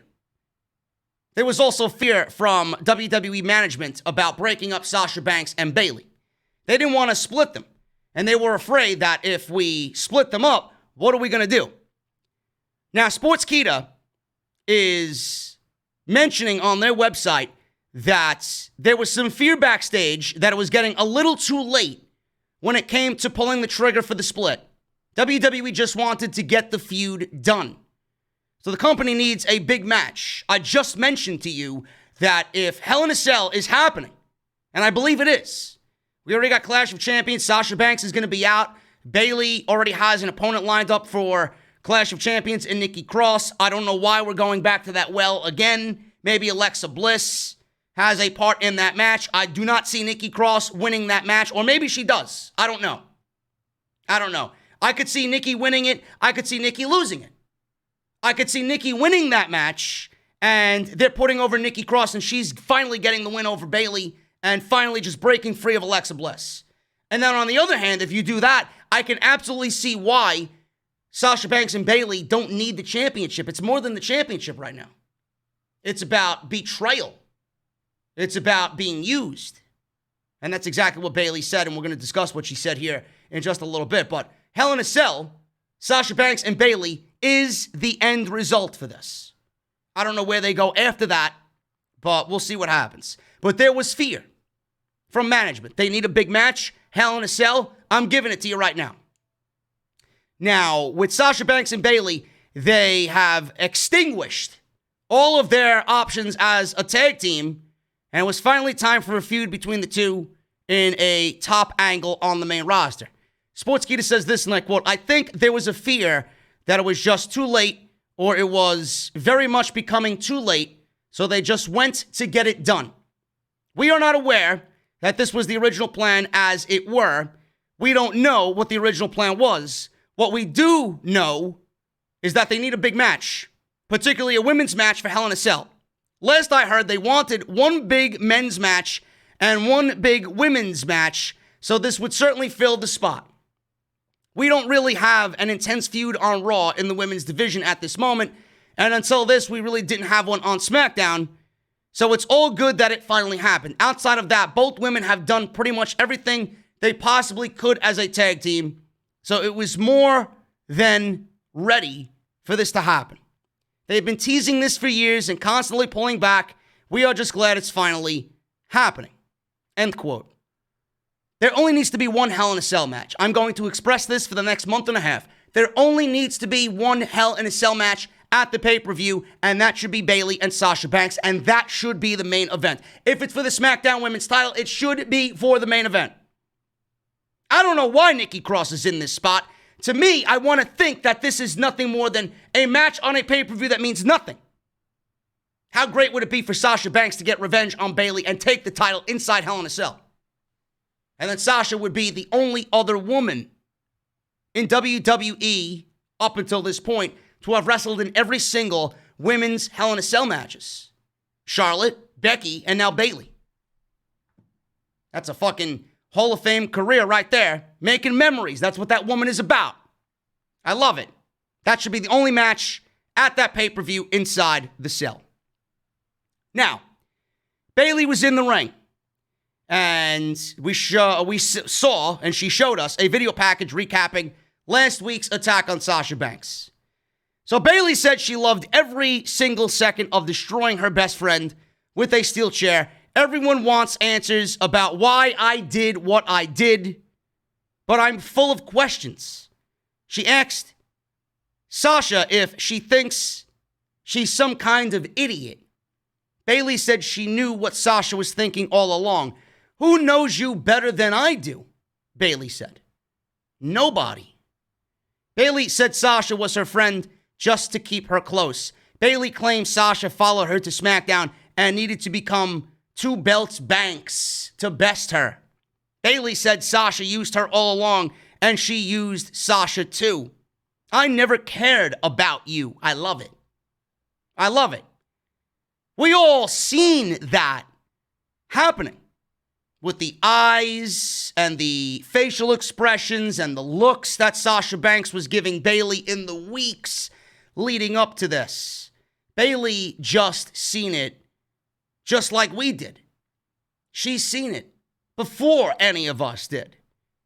There was also fear from WWE management about breaking up Sasha Banks and Bayley. They didn't want to split them, and they were afraid that if we split them up, what are we going to do? Now, Sportskeeda is mentioning on their website that there was some fear backstage that it was getting a little too late when it came to pulling the trigger for the split. WWE just wanted to get the feud done. So the company needs a big match. I just mentioned to you that if Hell in a Cell is happening, and I believe it is, we already got Clash of Champions. Sasha Banks is going to be out. Bayley already has an opponent lined up for Clash of Champions and Nikki Cross. I don't know why we're going back to that well again. Maybe Alexa Bliss has a part in that match. I do not see Nikki Cross winning that match, or maybe she does. I don't know. I could see Nikki winning it. I could see Nikki losing it. I could see Nikki winning that match, and they're putting over Nikki Cross, and she's finally getting the win over Bayley and finally just breaking free of Alexa Bliss. And then on the other hand, if you do that, I can absolutely see why Sasha Banks and Bayley don't need the championship. It's more than the championship right now. It's about betrayal. It's about being used. And that's exactly what Bayley said, and we're going to discuss what she said here in just a little bit. But Hell in a Cell, Sasha Banks and Bayley is the end result for this. I don't know where they go after that, but we'll see what happens. But there was fear from management. They need a big match. Hell in a Cell, I'm giving it to you right now. Now, with Sasha Banks and Bayley, they have extinguished all of their options as a tag team, and it was finally time for a feud between the two in a top angle on the main roster. Sportskeeda says this, and I quote, "I think there was a fear that it was just too late, or it was very much becoming too late, so they just went to get it done. We are not aware that this was the original plan as it were. We don't know what the original plan was. What we do know is that they need a big match, particularly a women's match for Hell in a Cell. Last I heard, they wanted one big men's match and one big women's match, so this would certainly fill the spot. We don't really have an intense feud on Raw in the women's division at this moment, and until this, we really didn't have one on SmackDown, so it's all good that it finally happened. Outside of that, both women have done pretty much everything they possibly could as a tag team, so it was more than ready for this to happen. They've been teasing this for years and constantly pulling back. We are just glad it's finally happening." End quote. There only needs to be one Hell in a Cell match. I'm going to express this for the next month and a half. There only needs to be one Hell in a Cell match at the pay-per-view, and that should be Bayley and Sasha Banks, and that should be the main event. If it's for the SmackDown Women's title, it should be for the main event. I don't know why Nikki Cross is in this spot. To me, I want to think that this is nothing more than a match on a pay-per-view that means nothing. How great would it be for Sasha Banks to get revenge on Bayley and take the title inside Hell in a Cell? And then Sasha would be the only other woman in WWE up until this point to have wrestled in every single women's Hell in a Cell matches. Charlotte, Becky, and now Bayley. That's a fucking Hall of Fame career right there. Making memories. That's what that woman is about. I love it. That should be the only match at that pay-per-view inside the cell. Now, Bayley was in the ring. And we saw, and she showed us, a video package recapping last week's attack on Sasha Banks. So Bayley said she loved every single second of destroying her best friend with a steel chair. Everyone wants answers about why I did what I did, but I'm full of questions. She asked Sasha if she thinks she's some kind of idiot. Bayley said she knew what Sasha was thinking all along. Who knows you better than I do? Bayley said. Nobody. Bayley said Sasha was her friend just to keep her close. Bayley claimed Sasha followed her to SmackDown and needed to become 2 belts Banks to best her. Bayley said Sasha used her all along, and she used Sasha too. I never cared about you. I love it. I love it. We all seen that happening with the eyes and the facial expressions and the looks that Sasha Banks was giving Bayley in the weeks leading up to this. Bayley just seen it just like we did. She's seen it before any of us did.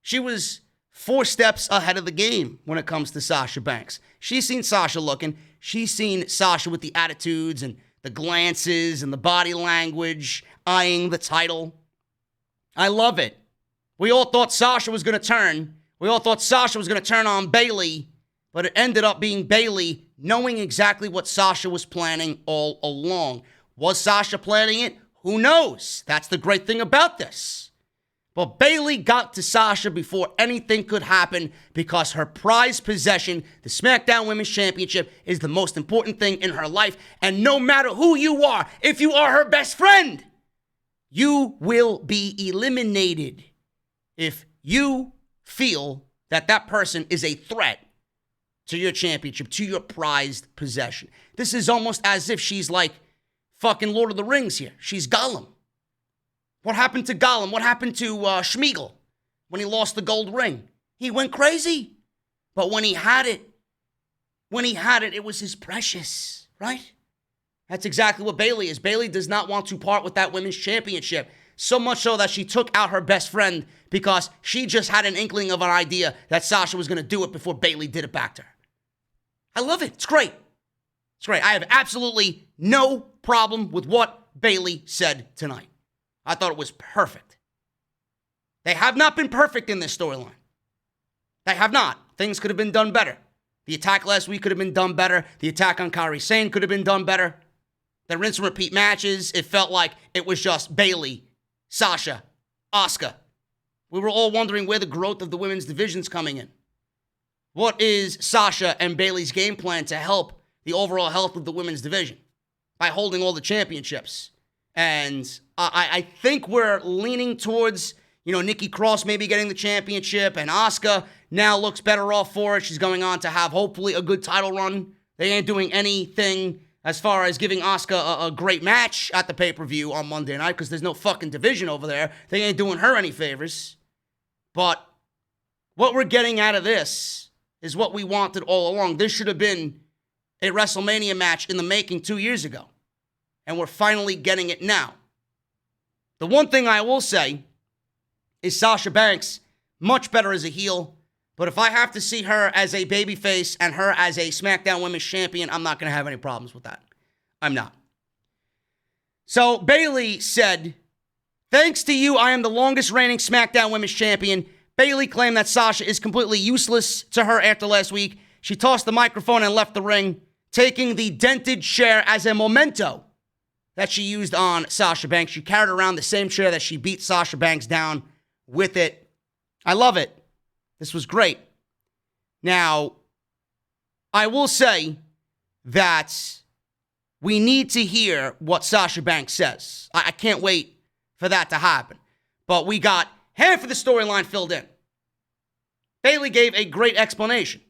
She was 4 steps ahead of the game when it comes to Sasha Banks. She's seen Sasha looking. She's seen Sasha with the attitudes and the glances and the body language, eyeing the title. I love it. We all thought Sasha was going to turn. We all thought Sasha was going to turn on Bayley, but it ended up being Bayley knowing exactly what Sasha was planning all along. Was Sasha planning it? Who knows? That's the great thing about this. But Bayley got to Sasha before anything could happen because her prized possession, the SmackDown Women's Championship, is the most important thing in her life. And no matter who you are, if you are her best friend, you will be eliminated if you feel that that person is a threat to your championship, to your prized possession. This is almost as if she's like fucking Lord of the Rings here. She's Gollum. What happened to Gollum? What happened to Schmeagol when he lost the gold ring? He went crazy. But when he had it, it was his precious, right? That's exactly what Bayley is. Bayley does not want to part with that women's championship. So much so that she took out her best friend because she just had an inkling of an idea that Sasha was going to do it before Bayley did it back to her. I love it. It's great. It's great. I have absolutely no problem with what Bayley said tonight. I thought it was perfect. They have not been perfect in this storyline. They have not. Things could have been done better. The attack last week could have been done better. The attack on Kairi Sane could have been done better. The rinse and repeat matches, it felt like it was just Bayley, Sasha, Asuka. We were all wondering where the growth of the women's division's coming in. What is Sasha and Bayley's game plan to help the overall health of the women's division by holding all the championships? And I think we're leaning towards, Nikki Cross maybe getting the championship, and Asuka now looks better off for it. She's going on to have hopefully a good title run. They ain't doing anything as far as giving Asuka a great match at the pay-per-view on Monday night because there's no fucking division over there. They ain't doing her any favors. But what we're getting out of this is what we wanted all along. This should have been a WrestleMania match in the making 2 years ago. And we're finally getting it now. The one thing I will say is Sasha Banks, much better as a heel. But if I have to see her as a babyface and her as a SmackDown Women's Champion, I'm not going to have any problems with that. I'm not. So Bayley said, thanks to you, I am the longest reigning SmackDown Women's Champion. Bayley claimed that Sasha is completely useless to her after last week. She tossed the microphone and left the ring, taking the dented chair as a memento that she used on Sasha Banks. She carried around the same chair that she beat Sasha Banks down with it. I love it. This was great. Now, I will say that we need to hear what Sasha Banks says. I can't wait for that to happen. But we got half of the storyline filled in. Bayley gave a great explanation.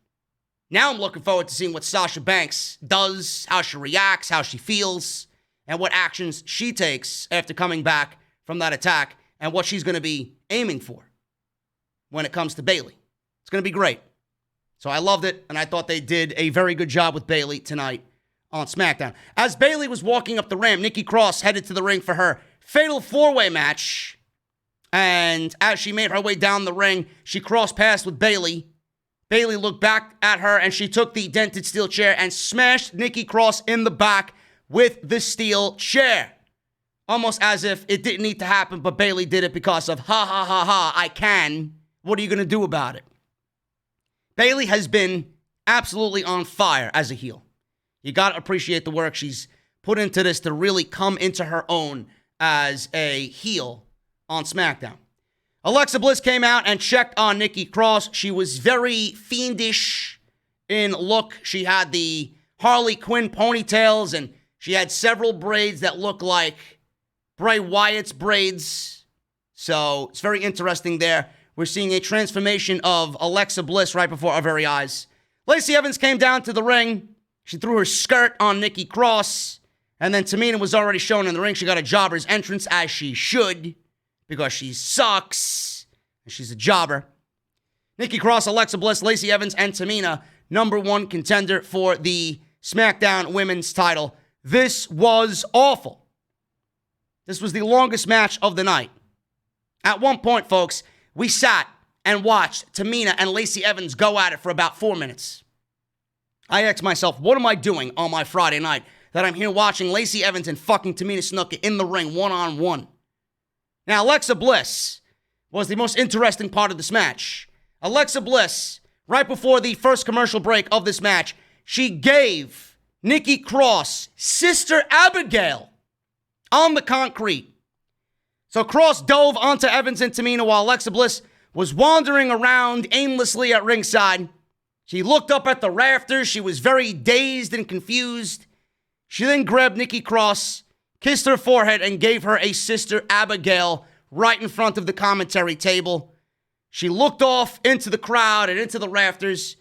Now I'm looking forward to seeing what Sasha Banks does, how she reacts, how she feels, and what actions she takes after coming back from that attack, and what she's going to be aiming for when it comes to Bayley. It's going to be great. So I loved it, and I thought they did a very good job with Bayley tonight on SmackDown. As Bayley was walking up the ramp, Nikki Cross headed to the ring for her fatal four-way match. And as she made her way down the ring, she crossed paths with Bayley. Bayley looked back at her, and she took the dented steel chair and smashed Nikki Cross in the back with the steel chair. Almost as if it didn't need to happen, but Bayley did it because of, ha, ha, ha, ha, I can. What are you going to do about it? Bayley has been absolutely on fire as a heel. You got to appreciate the work she's put into this to really come into her own as a heel on SmackDown. Alexa Bliss came out and checked on Nikki Cross. She was very fiendish in look. She had the Harley Quinn ponytails, and she had several braids that look like Bray Wyatt's braids. So it's very interesting there. We're seeing a transformation of Alexa Bliss right before our very eyes. Lacey Evans came down to the ring. She threw her skirt on Nikki Cross. And then Tamina was already shown in the ring. She got a jobber's entrance, as she should, because she sucks. And she's a jobber. Nikki Cross, Alexa Bliss, Lacey Evans, and Tamina, number one contender for the SmackDown Women's title. This was awful. This was the longest match of the night. At one point, folks, we sat and watched Tamina and Lacey Evans go at it for about 4 minutes. I asked myself, what am I doing on my Friday night that I'm here watching Lacey Evans and fucking Tamina Snuka in the ring one-on-one? Now, Alexa Bliss was the most interesting part of this match. Alexa Bliss, right before the first commercial break of this match, she gave Nikki Cross Sister Abigail on the concrete. So Cross dove onto Evans and Tamina while Alexa Bliss was wandering around aimlessly at ringside. She looked up at the rafters. She was very dazed and confused. She then grabbed Nikki Cross, kissed her forehead, and gave her a Sister Abigail right in front of the commentary table. She looked off into the crowd and into the rafters,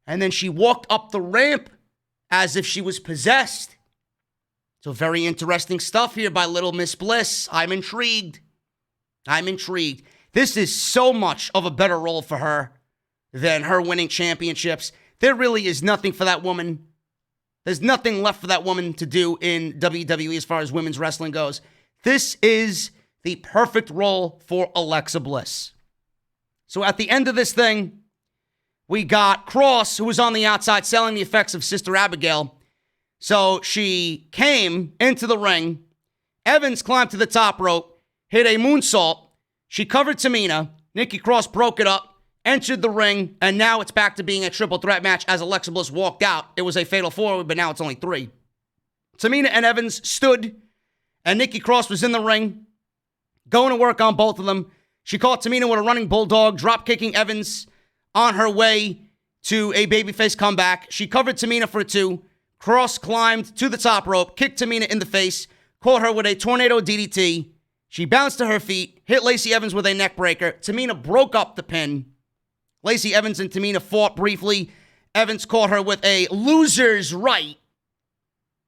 and then she walked up the ramp as if she was possessed. So very interesting stuff here by Little Miss Bliss. I'm intrigued. This is so much of a better role for her than her winning championships. There really is nothing for that woman. There's nothing left for that woman to do in WWE as far as women's wrestling goes. This is the perfect role for Alexa Bliss. So at the end of this thing, we got Cross, who was on the outside selling the effects of Sister Abigail. So she came into the ring. Evans climbed to the top rope, hit a moonsault. She covered Tamina. Nikki Cross broke it up, entered the ring, and now it's back to being a triple threat match as Alexa Bliss walked out. It was a fatal four, but now it's only 3. Tamina and Evans stood, and Nikki Cross was in the ring, going to work on both of them. She caught Tamina with a running bulldog, drop-kicking Evans on her way to a babyface comeback. She covered Tamina for a 2. Cross climbed to the top rope, kicked Tamina in the face, caught her with a tornado DDT. She bounced to her feet, hit Lacey Evans with a neck breaker. Tamina broke up the pin. Lacey Evans and Tamina fought briefly. Evans caught her with a loser's right.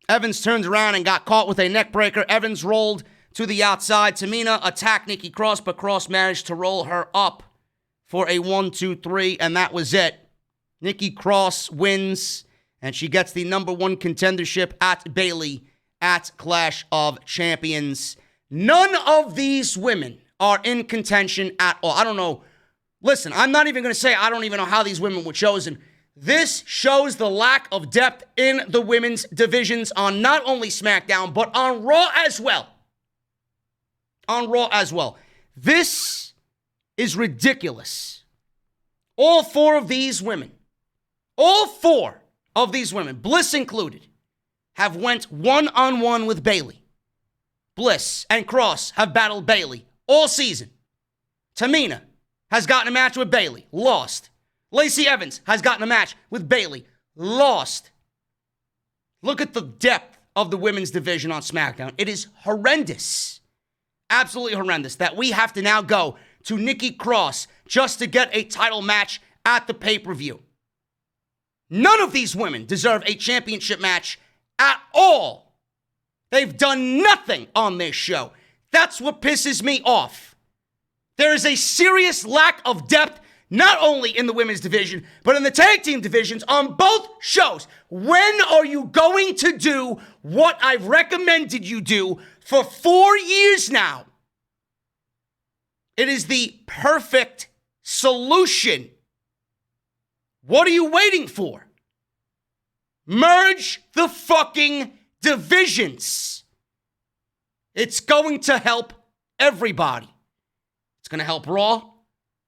Evans turned around and got caught with a neck breaker. Evans rolled to the outside. Tamina attacked Nikki Cross, but Cross managed to roll her up for a 1-2-3, and that was it. Nikki Cross wins, and she gets the number one contendership at Bayley at Clash of Champions. None of these women are in contention at all. I don't know. Listen, I'm not even going to say I don't even know how these women were chosen. This shows the lack of depth in the women's divisions on not only SmackDown, but on Raw as well. This is ridiculous. All 4 of these women, Bliss included, have went one-on-one with Bayley. Bliss and Cross have battled Bayley all season. Tamina has gotten a match with Bayley, lost. Lacey Evans has gotten a match with Bayley, lost. Look at the depth of the women's division on SmackDown. It is horrendous. Absolutely horrendous that we have to now go to Nikki Cross just to get a title match at the pay-per-view. None of these women deserve a championship match at all. They've done nothing on this show. That's what pisses me off. There is a serious lack of depth not only in the women's division, but in the tag team divisions on both shows. When are you going to do what I've recommended you do for 4 years now? It is the perfect solution. What are you waiting for? Merge the fucking divisions. It's going to help everybody. It's going to help Raw.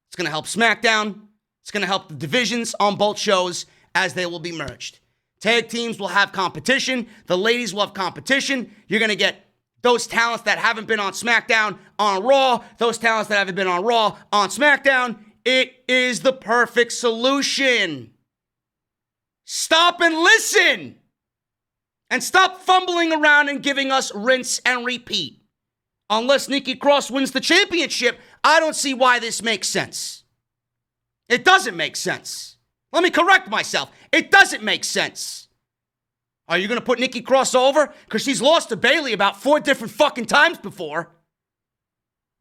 It's going to help SmackDown. It's going to help the divisions on both shows as they will be merged. Tag teams will have competition. The ladies will have competition. You're going to get those talents that haven't been on SmackDown on Raw. Those talents that haven't been on Raw on SmackDown. It is the perfect solution. Stop and listen. And stop fumbling around and giving us rinse and repeat. Unless Nikki Cross wins the championship, I don't see why this makes sense. It doesn't make sense. Let me correct myself. It doesn't make sense. Are you going to put Nikki Cross over? Because she's lost to Bayley about 4 different fucking times before.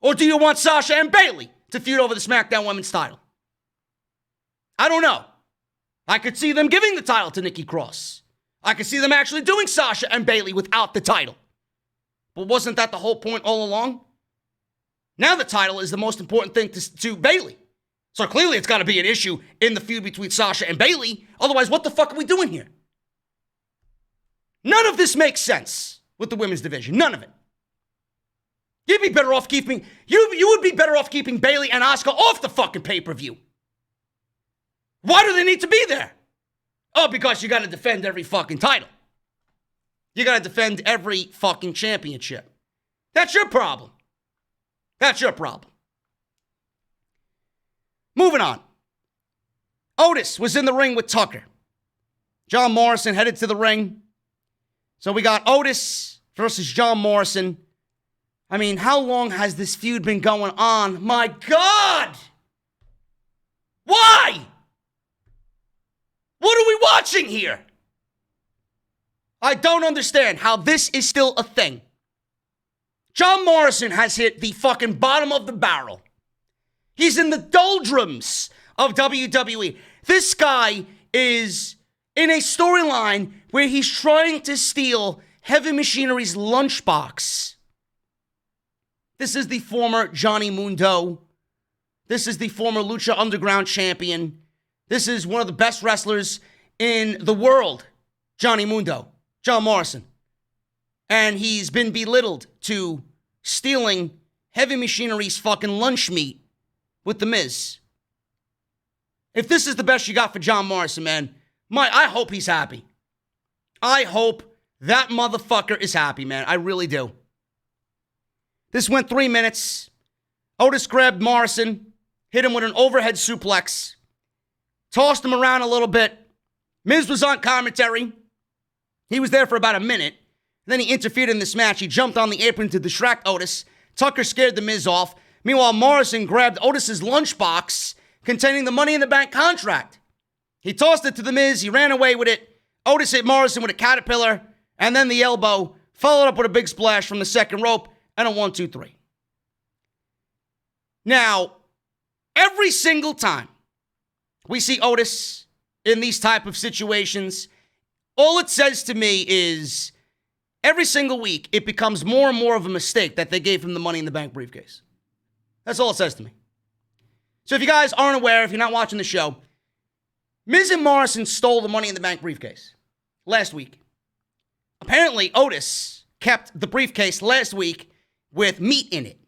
Or do you want Sasha and Bayley to feud over the SmackDown Women's title? I don't know. I could see them giving the title to Nikki Cross. I could see them actually doing Sasha and Bayley without the title. But wasn't that the whole point all along? Now the title is the most important thing to Bayley. So clearly it's got to be an issue in the feud between Sasha and Bayley. Otherwise, what the fuck are we doing here? None of this makes sense with the women's division. None of it. You'd be better off keeping... You would be better off keeping Bayley and Asuka off the fucking pay-per-view. Why do they need to be there? Oh, because you got to defend every fucking title. You got to defend every fucking championship. That's your problem. That's your problem. Moving on. Otis was in the ring with Tucker. John Morrison headed to the ring. So we got Otis versus John Morrison. I mean, how long has this feud been going on? My God! Why? What are we watching here? I don't understand how this is still a thing. John Morrison has hit the fucking bottom of the barrel. He's in the doldrums of WWE. This guy is in a storyline where he's trying to steal Heavy Machinery's lunchbox. This is the former Johnny Mundo. This is the former Lucha Underground champion. This is one of the best wrestlers in the world, Johnny Mundo, John Morrison. And he's been belittled to stealing Heavy Machinery's fucking lunch meat with The Miz. If this is the best you got for John Morrison, man, I hope he's happy. I hope that motherfucker is happy, man. I really do. This went 3 minutes. Otis grabbed Morrison, hit him with an overhead suplex, tossed him around a little bit. Miz was on commentary. He was there for about a minute. Then he interfered in this match. He jumped on the apron to distract Otis. Tucker scared the Miz off. Meanwhile, Morrison grabbed Otis's lunchbox containing the Money in the Bank contract. He tossed it to the Miz. He ran away with it. Otis hit Morrison with a caterpillar and then the elbow, followed up with a big splash from the second rope and a 1-2-3. Now, every single time we see Otis in these type of situations, all it says to me is every single week it becomes more and more of a mistake that they gave him the Money in the Bank briefcase. That's all it says to me. So if you guys aren't aware, if you're not watching the show, Miz and Morrison stole the Money in the Bank briefcase last week. Apparently, Otis kept the briefcase last week with meat in it.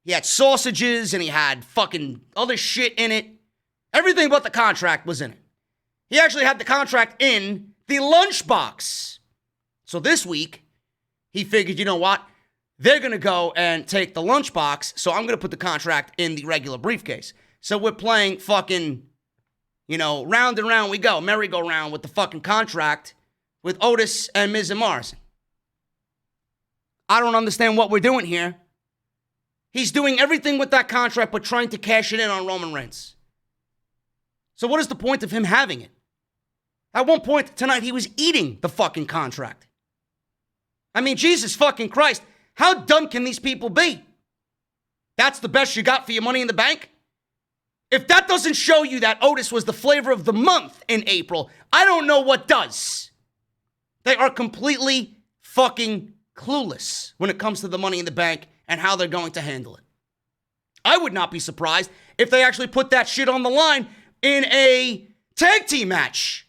He had sausages and he had fucking other shit in it. Everything but the contract was in it. He actually had the contract in the lunchbox. So this week, he figured, you know what? They're going to go and take the lunchbox, so I'm going to put the contract in the regular briefcase. So we're playing fucking, round and round we go, merry-go-round with the fucking contract with Otis and Miz and Morrison. I don't understand what we're doing here. He's doing everything with that contract but trying to cash it in on Roman Reigns. So what is the point of him having it? At one point tonight, he was eating the fucking contract. I mean, Jesus fucking Christ. How dumb can these people be? That's the best you got for your Money in the Bank? If that doesn't show you that Otis was the flavor of the month in April, I don't know what does. They are completely fucking clueless when it comes to the Money in the Bank and how they're going to handle it. I would not be surprised if they actually put that shit on the line in a tag team match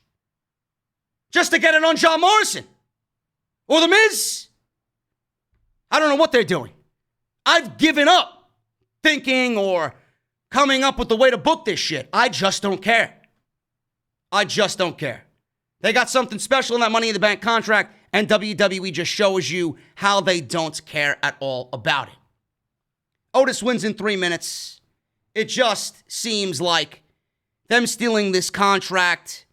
just to get it on John Morrison or The Miz. I don't know what they're doing. I've given up thinking or coming up with the way to book this shit. I just don't care. I just don't care. They got something special in that Money in the Bank contract, and WWE just shows you how they don't care at all about it. Otis wins in 3 minutes. It just seems like them stealing this contract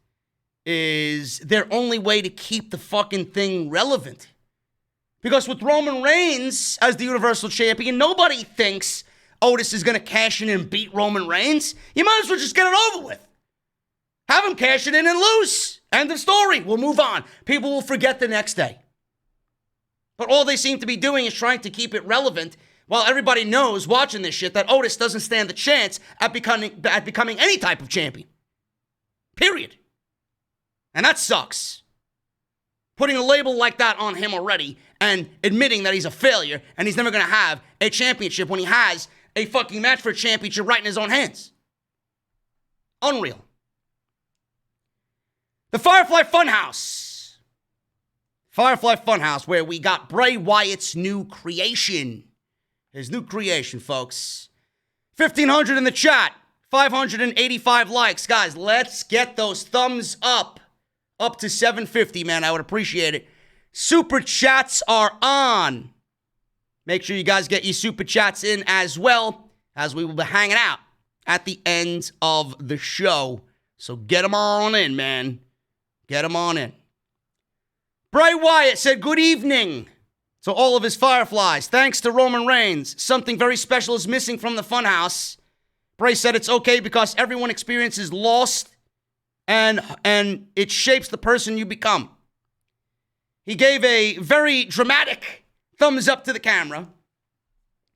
is their only way to keep the fucking thing relevant. Because with Roman Reigns as the Universal Champion, nobody thinks Otis is going to cash in and beat Roman Reigns. You might as well just get it over with. Have him cash it in and lose. End of story. We'll move on. People will forget the next day. But all they seem to be doing is trying to keep it relevant while everybody knows watching this shit that Otis doesn't stand the chance at becoming any type of champion. Period. And that sucks. Putting a label like that on him already and admitting that he's a failure and he's never going to have a championship when he has a fucking match for a championship right in his own hands. Unreal. The Firefly Funhouse. Firefly Funhouse, where we got Bray Wyatt's new creation. His new creation, folks. 1,500 in the chat. 585 likes. Guys, let's get those thumbs up. Up to 750, man. I would appreciate it. Super chats are on. Make sure you guys get your super chats in as well, as we will be hanging out at the end of the show. So get them on in, man. Get them on in. Bray Wyatt said good evening to all of his Fireflies. Thanks to Roman Reigns. Something very special is missing from the Funhouse. Bray said it's okay because everyone experiences loss and it shapes the person you become. He gave a very dramatic thumbs up to the camera.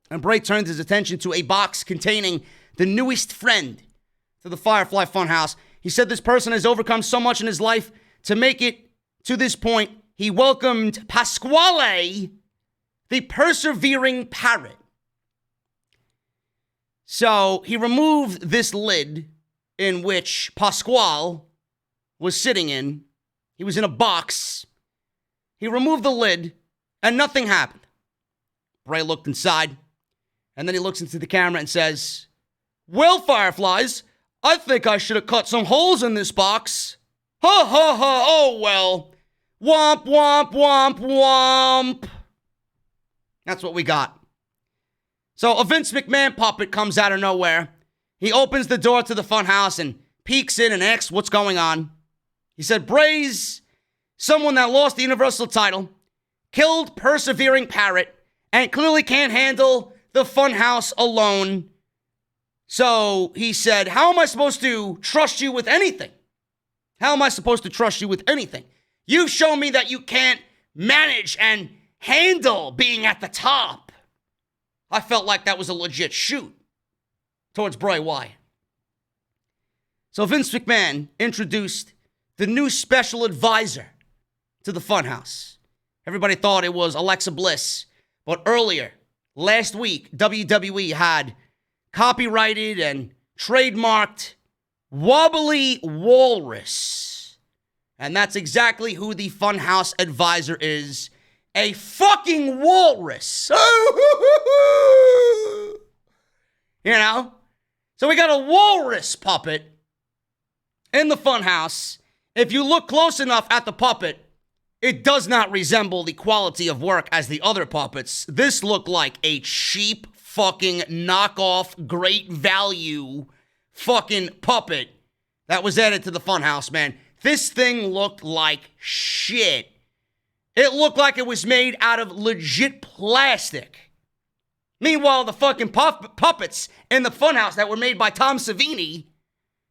And Bray turned his attention to a box containing the newest friend to the Firefly Funhouse. He said this person has overcome so much in his life to make it to this point. He welcomed Pasquale, the persevering parrot. So he removed this lid in which Pasquale was sitting in. He was in a box. He removed the lid, and nothing happened. Bray looked inside, and then he looks into the camera and says, "Well, Fireflies, I think I should have cut some holes in this box. Ha ha ha, oh well. Womp, womp, womp, womp." That's what we got. So a Vince McMahon puppet comes out of nowhere. He opens the door to the Funhouse and peeks in and asks what's going on. He said, Bray's someone that lost the Universal title, killed persevering parrot, and clearly can't handle the Funhouse alone. So he said, how am I supposed to trust you with anything? How am I supposed to trust you with anything? You've shown me that you can't manage and handle being at the top. I felt like that was a legit shoot towards Bray Wyatt. So Vince McMahon introduced the new special advisor to the Funhouse. Everybody thought it was Alexa Bliss, but earlier, last week, WWE had copyrighted and trademarked Wobbly Walrus. And that's exactly who the Funhouse advisor is. A fucking walrus. You know? So we got a walrus puppet in the Funhouse. If you look close enough at the puppet, it does not resemble the quality of work as the other puppets. This looked like a cheap fucking knockoff, great value fucking puppet that was added to the Funhouse, man. This thing looked like shit. It looked like it was made out of legit plastic. Meanwhile, the fucking puppets in the Funhouse that were made by Tom Savini,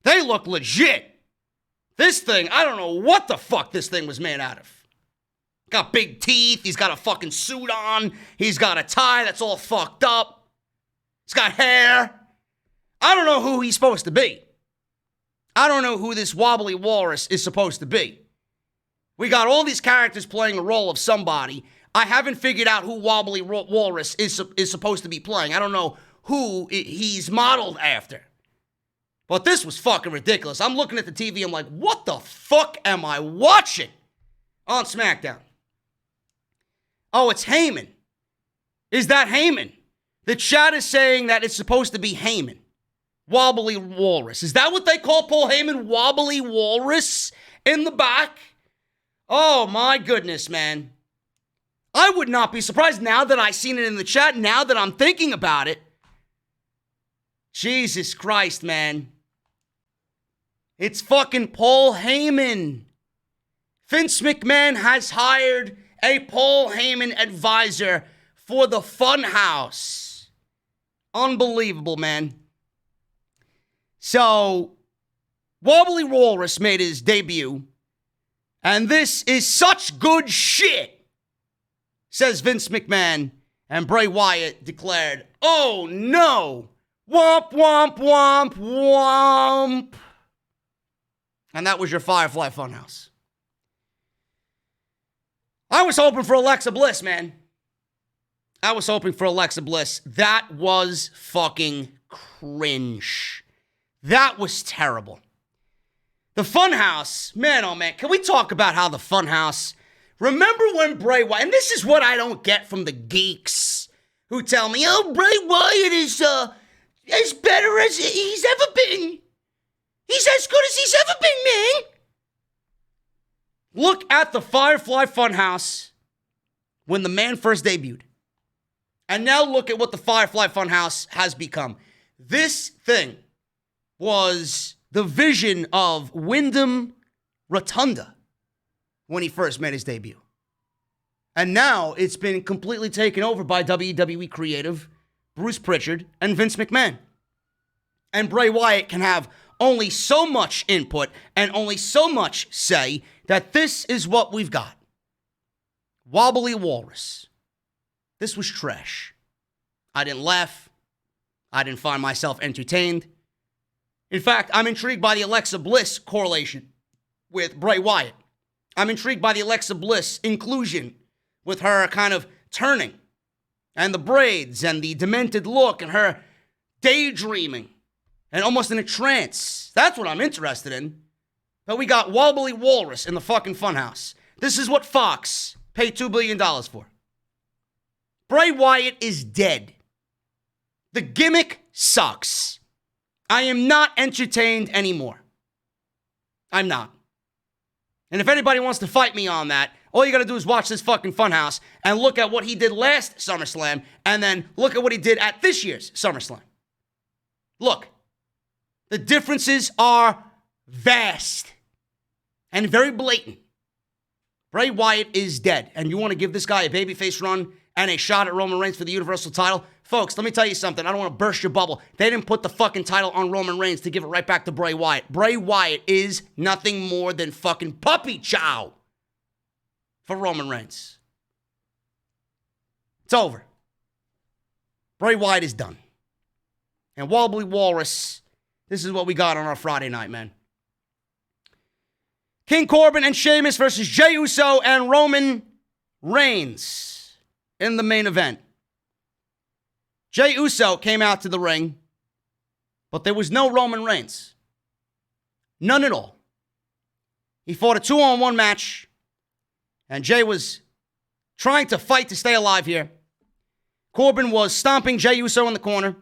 they look legit. This thing, I don't know what the fuck this thing was made out of. Got big teeth. He's got a fucking suit on. He's got a tie that's all fucked up. He's got hair. I don't know who he's supposed to be. I don't know who this wobbly walrus is supposed to be. We got all these characters playing a role of somebody. I haven't figured out who wobbly walrus is supposed to be playing. I don't know who he's modeled after. But this was fucking ridiculous. I'm looking at the TV. I'm like, what the fuck am I watching on SmackDown? Oh, it's Heyman. Is that Heyman? The chat is saying that it's supposed to be Heyman. Wobbly walrus. Is that what they call Paul Heyman? Wobbly walrus in the back? Oh my goodness, man. I would not be surprised now that I've seen it in the chat, now that I'm thinking about it. Jesus Christ, man. It's fucking Paul Heyman. Vince McMahon has hired a Paul Heyman advisor for the Funhouse. Unbelievable, man. So, Wobbly Walrus made his debut, and this is such good shit, says Vince McMahon, and Bray Wyatt declared, oh no, womp, womp, womp, womp. And that was your Firefly Funhouse. I was hoping for Alexa Bliss, man. I was hoping for Alexa Bliss. That was fucking cringe. That was terrible. The Funhouse, man, oh man, can we talk about how the Funhouse, remember when Bray Wyatt, and this is what I don't get from the geeks who tell me, oh, Bray Wyatt is as better as he's ever been. He's as good as he's ever been, man. Look at the Firefly Funhouse when the man first debuted. And now look at what the Firefly Funhouse has become. This thing was the vision of Wyndham Rotunda when he first made his debut. And now it's been completely taken over by WWE creative Bruce Pritchard and Vince McMahon. And Bray Wyatt can have only so much input and only so much say that this is what we've got. Wobbly Walrus. This was trash. I didn't laugh. I didn't find myself entertained. In fact, I'm intrigued by the Alexa Bliss correlation with Bray Wyatt. I'm intrigued by the Alexa Bliss inclusion with her kind of turning and the braids and the demented look and her daydreaming and almost in a trance. That's what I'm interested in. But we got Wobbly Walrus in the fucking Funhouse. This is what Fox paid $2 billion for. Bray Wyatt is dead. The gimmick sucks. I am not entertained anymore. I'm not. And if anybody wants to fight me on that, all you got to do is watch this fucking Funhouse and look at what he did last SummerSlam and then look at what he did at this year's SummerSlam. Look, the differences are vast and very blatant. Bray Wyatt is dead, and you want to give this guy a babyface run and a shot at Roman Reigns for the Universal title? Folks, let me tell you something. I don't want to burst your bubble. They didn't put the fucking title on Roman Reigns to give it right back to Bray Wyatt. Bray Wyatt is nothing more than fucking puppy chow for Roman Reigns. It's over. Bray Wyatt is done. And Wobbly Walrus, this is what we got on our Friday night, man. King Corbin and Sheamus versus Jey Uso and Roman Reigns in the main event. Jey Uso came out to the ring, but there was no Roman Reigns. None at all. He fought a 2-on-1 match, and Jey was trying to fight to stay alive here. Corbin was stomping Jey Uso in the corner.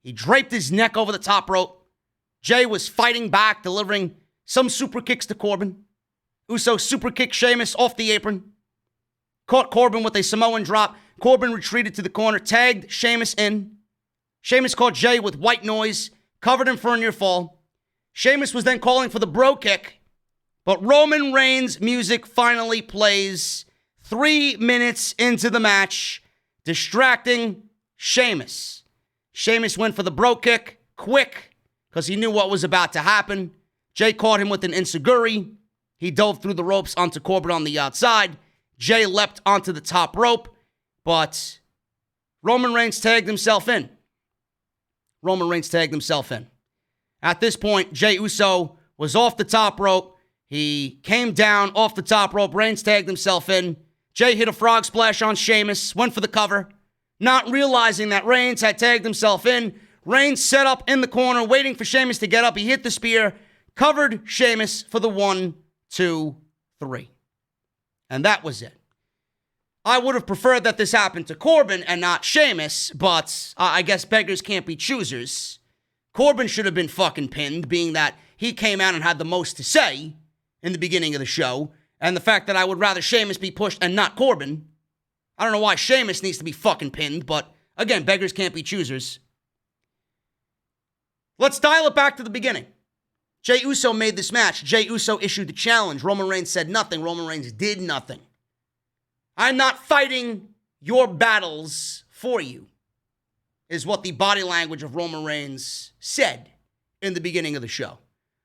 He draped his neck over the top rope. Jey was fighting back, delivering some super kicks to Corbin. Uso super kicked Sheamus off the apron. Caught Corbin with a Samoan drop. Corbin retreated to the corner, tagged Sheamus in. Sheamus caught Jey with white noise, covered him for a near fall. Sheamus was then calling for the bro kick, but Roman Reigns' music finally plays 3 minutes into the match, distracting Sheamus. Sheamus went for the bro kick quick because he knew what was about to happen. Jey caught him with an enziguri. He dove through the ropes onto Corbin on the outside. Jey leapt onto the top rope, but Roman Reigns tagged himself in. Roman Reigns tagged himself in. At this point, Jey Uso was off the top rope. He came down off the top rope. Reigns tagged himself in. Jey hit a frog splash on Sheamus, went for the cover, not realizing that Reigns had tagged himself in. Reigns set up in the corner, waiting for Sheamus to get up. He hit the spear, covered Sheamus for the 1, 2, 3. And that was it. I would have preferred that this happened to Corbin and not Sheamus, but I guess beggars can't be choosers. Corbin should have been fucking pinned, being that he came out and had the most to say in the beginning of the show, and the fact that I would rather Sheamus be pushed and not Corbin. I don't know why Sheamus needs to be fucking pinned, but again, beggars can't be choosers. Let's dial it back to the beginning. Jey Uso made this match. Jey Uso issued the challenge. Roman Reigns said nothing. Roman Reigns did nothing. I'm not fighting your battles for you, is what the body language of Roman Reigns said in the beginning of the show.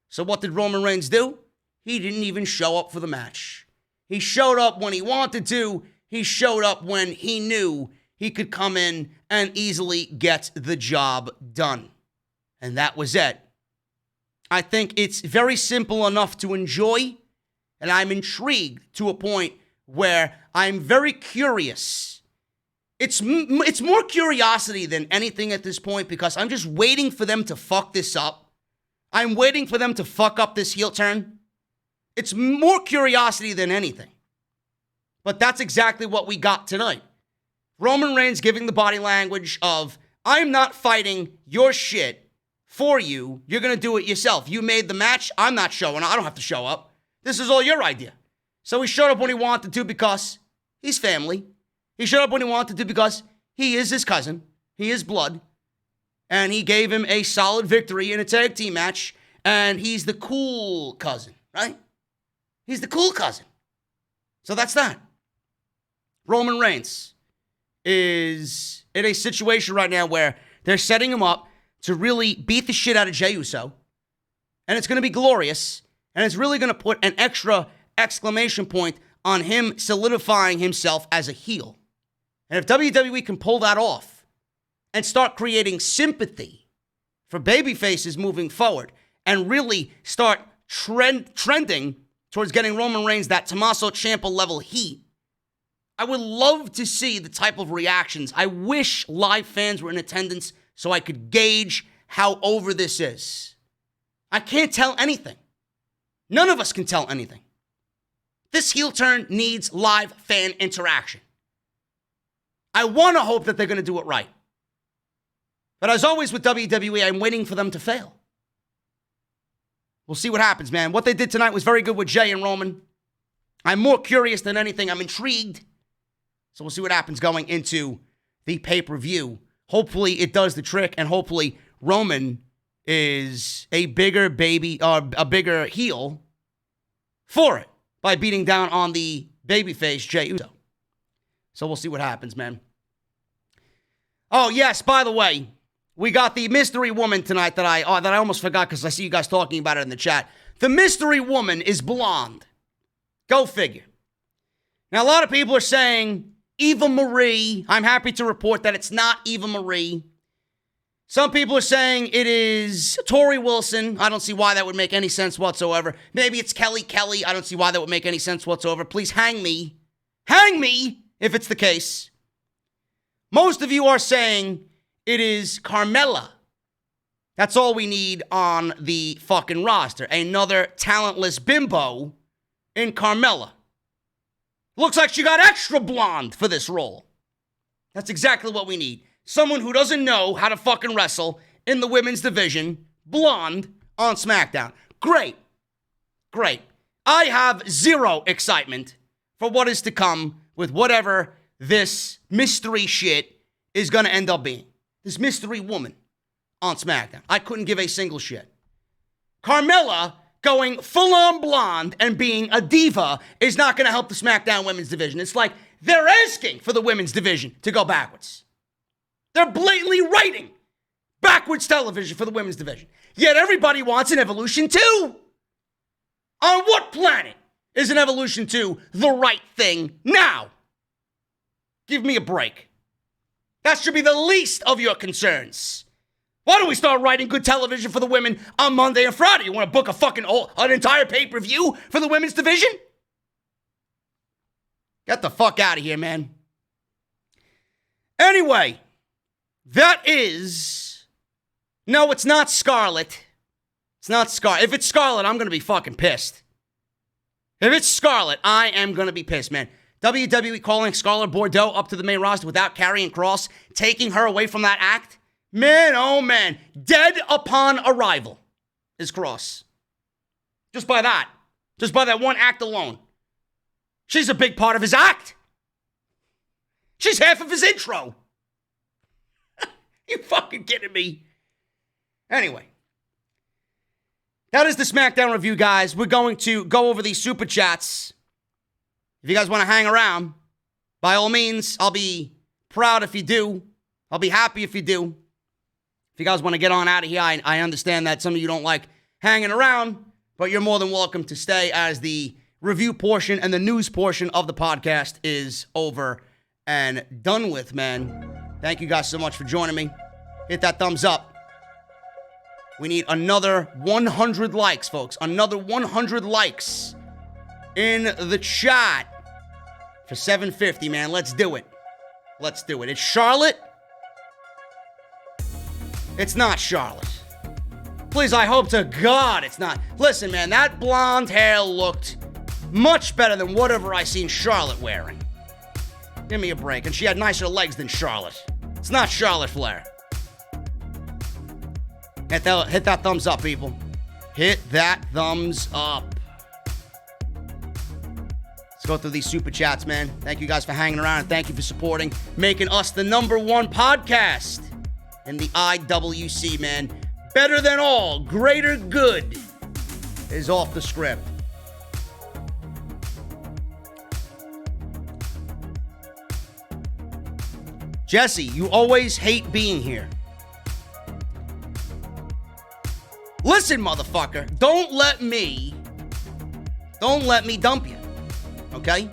So what did Roman Reigns do? He didn't even show up for the match. He showed up when he wanted to. He showed up when he knew he could come in and easily get the job done. And that was it. I think it's very simple enough to enjoy, and I'm intrigued to a point where I'm very curious. It's more curiosity than anything at this point, because I'm just waiting for them to fuck this up. I'm waiting for them to fuck up this heel turn. It's more curiosity than anything. But that's exactly what we got tonight. Roman Reigns giving the body language of, I'm not fighting your shit for you. You're going to do it yourself. You made the match. I'm not showing up. I don't have to show up. This is all your idea. So he showed up when he wanted to because he's family. He showed up when he wanted to because he is his cousin. He is blood. And he gave him a solid victory in a tag team match. And he's the cool cousin, right? He's the cool cousin. So that's that. Roman Reigns is in a situation right now where they're setting him up to really beat the shit out of Jey Uso. And it's going to be glorious. And it's really going to put an extra exclamation point on him solidifying himself as a heel. And if WWE can pull that off and start creating sympathy for babyfaces moving forward and really start trending towards getting Roman Reigns that Tommaso Ciampa level heat, I would love to see the type of reactions. I wish live fans were in attendance so I could gauge how over this is. I can't tell anything. None of us can tell anything. This heel turn needs live fan interaction. I want to hope that they're going to do it right. But as always with WWE, I'm waiting for them to fail. We'll see what happens, man. What they did tonight was very good with Jey and Roman. I'm more curious than anything. I'm intrigued. So we'll see what happens going into the pay-per-view. Hopefully it does the trick, and hopefully Roman is a bigger a bigger heel for it by beating down on the babyface Jey Uso. So we'll see what happens, man. Oh, yes, by the way, we got the mystery woman tonight that I almost forgot because I see you guys talking about it in the chat. The mystery woman is blonde. Go figure. Now, a lot of people are saying Eva Marie. I'm happy to report that it's not Eva Marie. Some people are saying it is Tori Wilson. I don't see why that would make any sense whatsoever. Maybe it's Kelly Kelly. I don't see why that would make any sense whatsoever. Please hang me. Hang me if it's the case. Most of you are saying it is Carmella. That's all we need on the fucking roster. Another talentless bimbo in Carmella. Looks like she got extra blonde for this role. That's exactly what we need. Someone who doesn't know how to fucking wrestle in the women's division, blonde, on SmackDown. Great. Great. I have zero excitement for what is to come with whatever this mystery shit is going to end up being. This mystery woman on SmackDown. I couldn't give a single shit. Carmella going full-on blonde and being a diva is not going to help the SmackDown women's division. It's like they're asking for the women's division to go backwards. They're blatantly writing backwards television for the women's division. Yet everybody wants an Evolution 2. On what planet is an Evolution 2 the right thing now? Give me a break. That should be the least of your concerns. Why don't we start writing good television for the women on Monday and Friday? You want to book a fucking an entire pay-per-view for the women's division? Get the fuck out of here, man. Anyway, that is... No, it's not Scarlett. It's not Scarlett. If it's Scarlett, I'm going to be fucking pissed. If it's Scarlett, I am going to be pissed, man. WWE calling Scarlett Bordeaux up to the main roster without Karrion Kross, taking her away from that act. Man, oh man. Dead upon arrival is Kross. Just by that. Just by that one act alone. She's a big part of his act. She's half of his intro. You fucking kidding me? Anyway. That is the SmackDown review, guys. We're going to go over these super chats. If you guys want to hang around, by all means, I'll be proud if you do. I'll be happy if you do. If you guys want to get on out of here, I understand that some of you don't like hanging around, but you're more than welcome to stay as the review portion and the news portion of the podcast is over and done with, man. Thank you guys so much for joining me. Hit that thumbs up. We need another 100 likes, folks. Another 100 likes in the chat for 750, man. Let's do it. Let's do it. It's Charlotte. It's not Charlotte. Please, I hope to God it's not. Listen, man, that blonde hair looked much better than whatever I seen Charlotte wearing. Give me a break. And she had nicer legs than Charlotte. It's not Charlotte Flair. Hit that thumbs up, people. Hit that thumbs up. Let's go through these super chats, man. Thank you guys for hanging around and thank you for supporting, making us the #1 podcast in the IWC, man. Better than all, greater good is off the script. Jesse, you always hate being here. Listen, motherfucker, don't let me dump you, okay?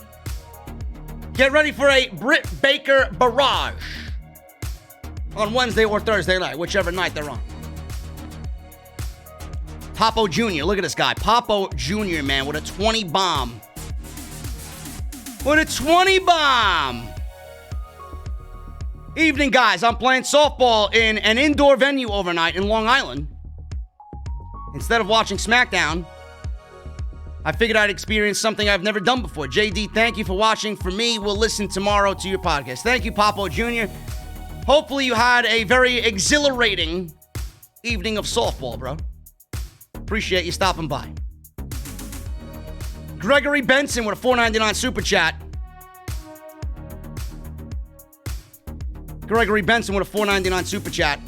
Get ready for a Britt Baker barrage on Wednesday or Thursday night, whichever night they're on. Popo Jr., look at this guy. Popo Jr., man, with a 20 bomb. With a 20 bomb. Evening, guys. I'm playing softball in an indoor venue overnight in Long Island. Instead of watching SmackDown, I figured I'd experience something I've never done before. JD, thank you for watching. For me, we'll listen tomorrow to your podcast. Thank you, Popo Jr. Hopefully you had a very exhilarating evening of softball, bro. Appreciate you stopping by. Gregory Benson with a $4.99 super chat. Gregory Benson with a $4.99 super chat.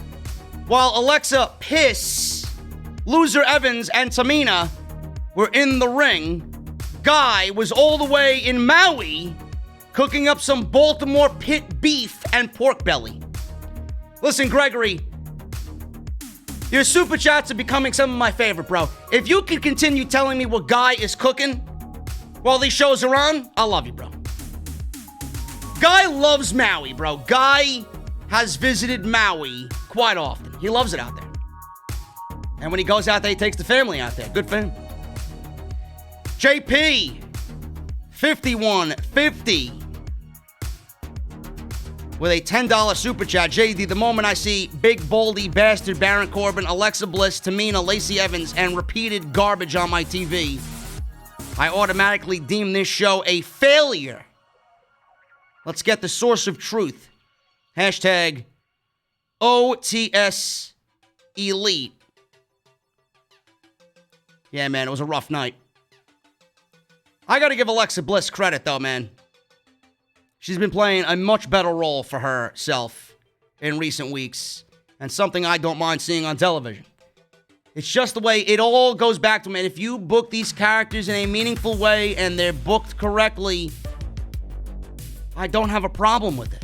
While Alexa Piss, Loser Evans, and Tamina were in the ring, Guy was all the way in Maui cooking up some Baltimore pit beef and pork belly. Listen, Gregory, your super chats are becoming some of my favorite, bro. If you can continue telling me what Guy is cooking while these shows are on, I love you, bro. Guy loves Maui, bro. Guy has visited Maui quite often. He loves it out there. And when he goes out there, he takes the family out there. Good for him. JP, 5150 with a $10 super chat. JD, the moment I see big, baldy bastard Baron Corbin, Alexa Bliss, Tamina, Lacey Evans, and repeated garbage on my TV, I automatically deem this show a failure. Let's get the source of truth. Hashtag OTS Elite. Yeah, man, it was a rough night. I gotta give Alexa Bliss credit, though, man. She's been playing a much better role for herself in recent weeks, and something I don't mind seeing on television. It's just the way it all goes back to, man. If you book these characters in a meaningful way and they're booked correctly, I don't have a problem with it.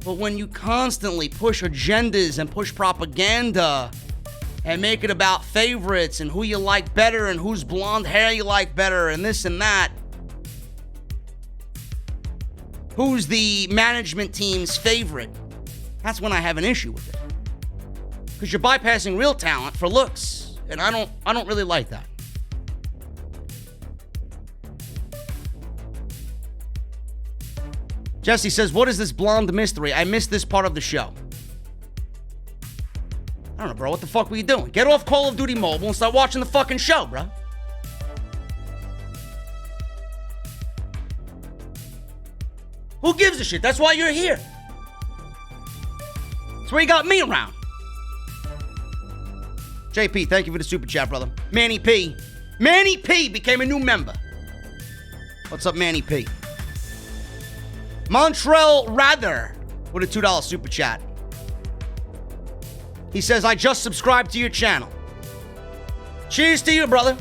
But when you constantly push agendas and push propaganda and make it about favorites and who you like better and whose blonde hair you like better and this and that, who's the management team's favorite, that's when I have an issue with it. Because you're bypassing real talent for looks. And I don't really like that. Jesse says, what is this blonde mystery? I missed this part of the show. I don't know, bro. What the fuck were you doing? Get off Call of Duty Mobile and start watching the fucking show, bro. Who gives a shit? That's why you're here. That's why you got me around. JP, thank you for the super chat, brother. Manny P. Manny P became a new member. What's up, Manny P? Montrell Rather with a $2 super chat. He says, I just subscribed to your channel. Cheers to you, brother.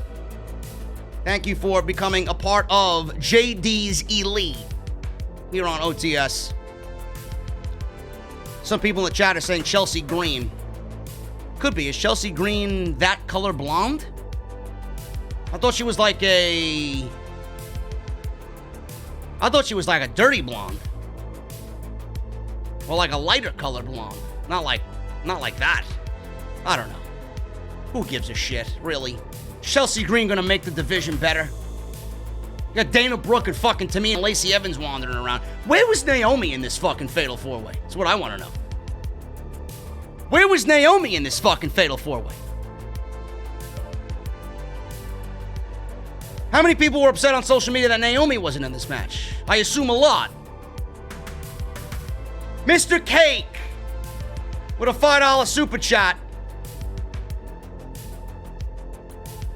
Thank you for becoming a part of JD's Elite here on OTS. Some people in the chat are saying Chelsea Green. Could be. Is Chelsea Green that color blonde? I thought she was like a dirty blonde. Or like a lighter color blonde. Not like that. I don't know. Who gives a shit, really? Chelsea Green gonna make the division better. You got Dana Brooke and fucking Tamina and Lacey Evans wandering around. Where was Naomi in this fucking Fatal 4-Way? That's what I want to know. Where was Naomi in this fucking Fatal 4-Way? How many people were upset on social media that Naomi wasn't in this match? I assume a lot. Mr. Cake with a $5 super chat.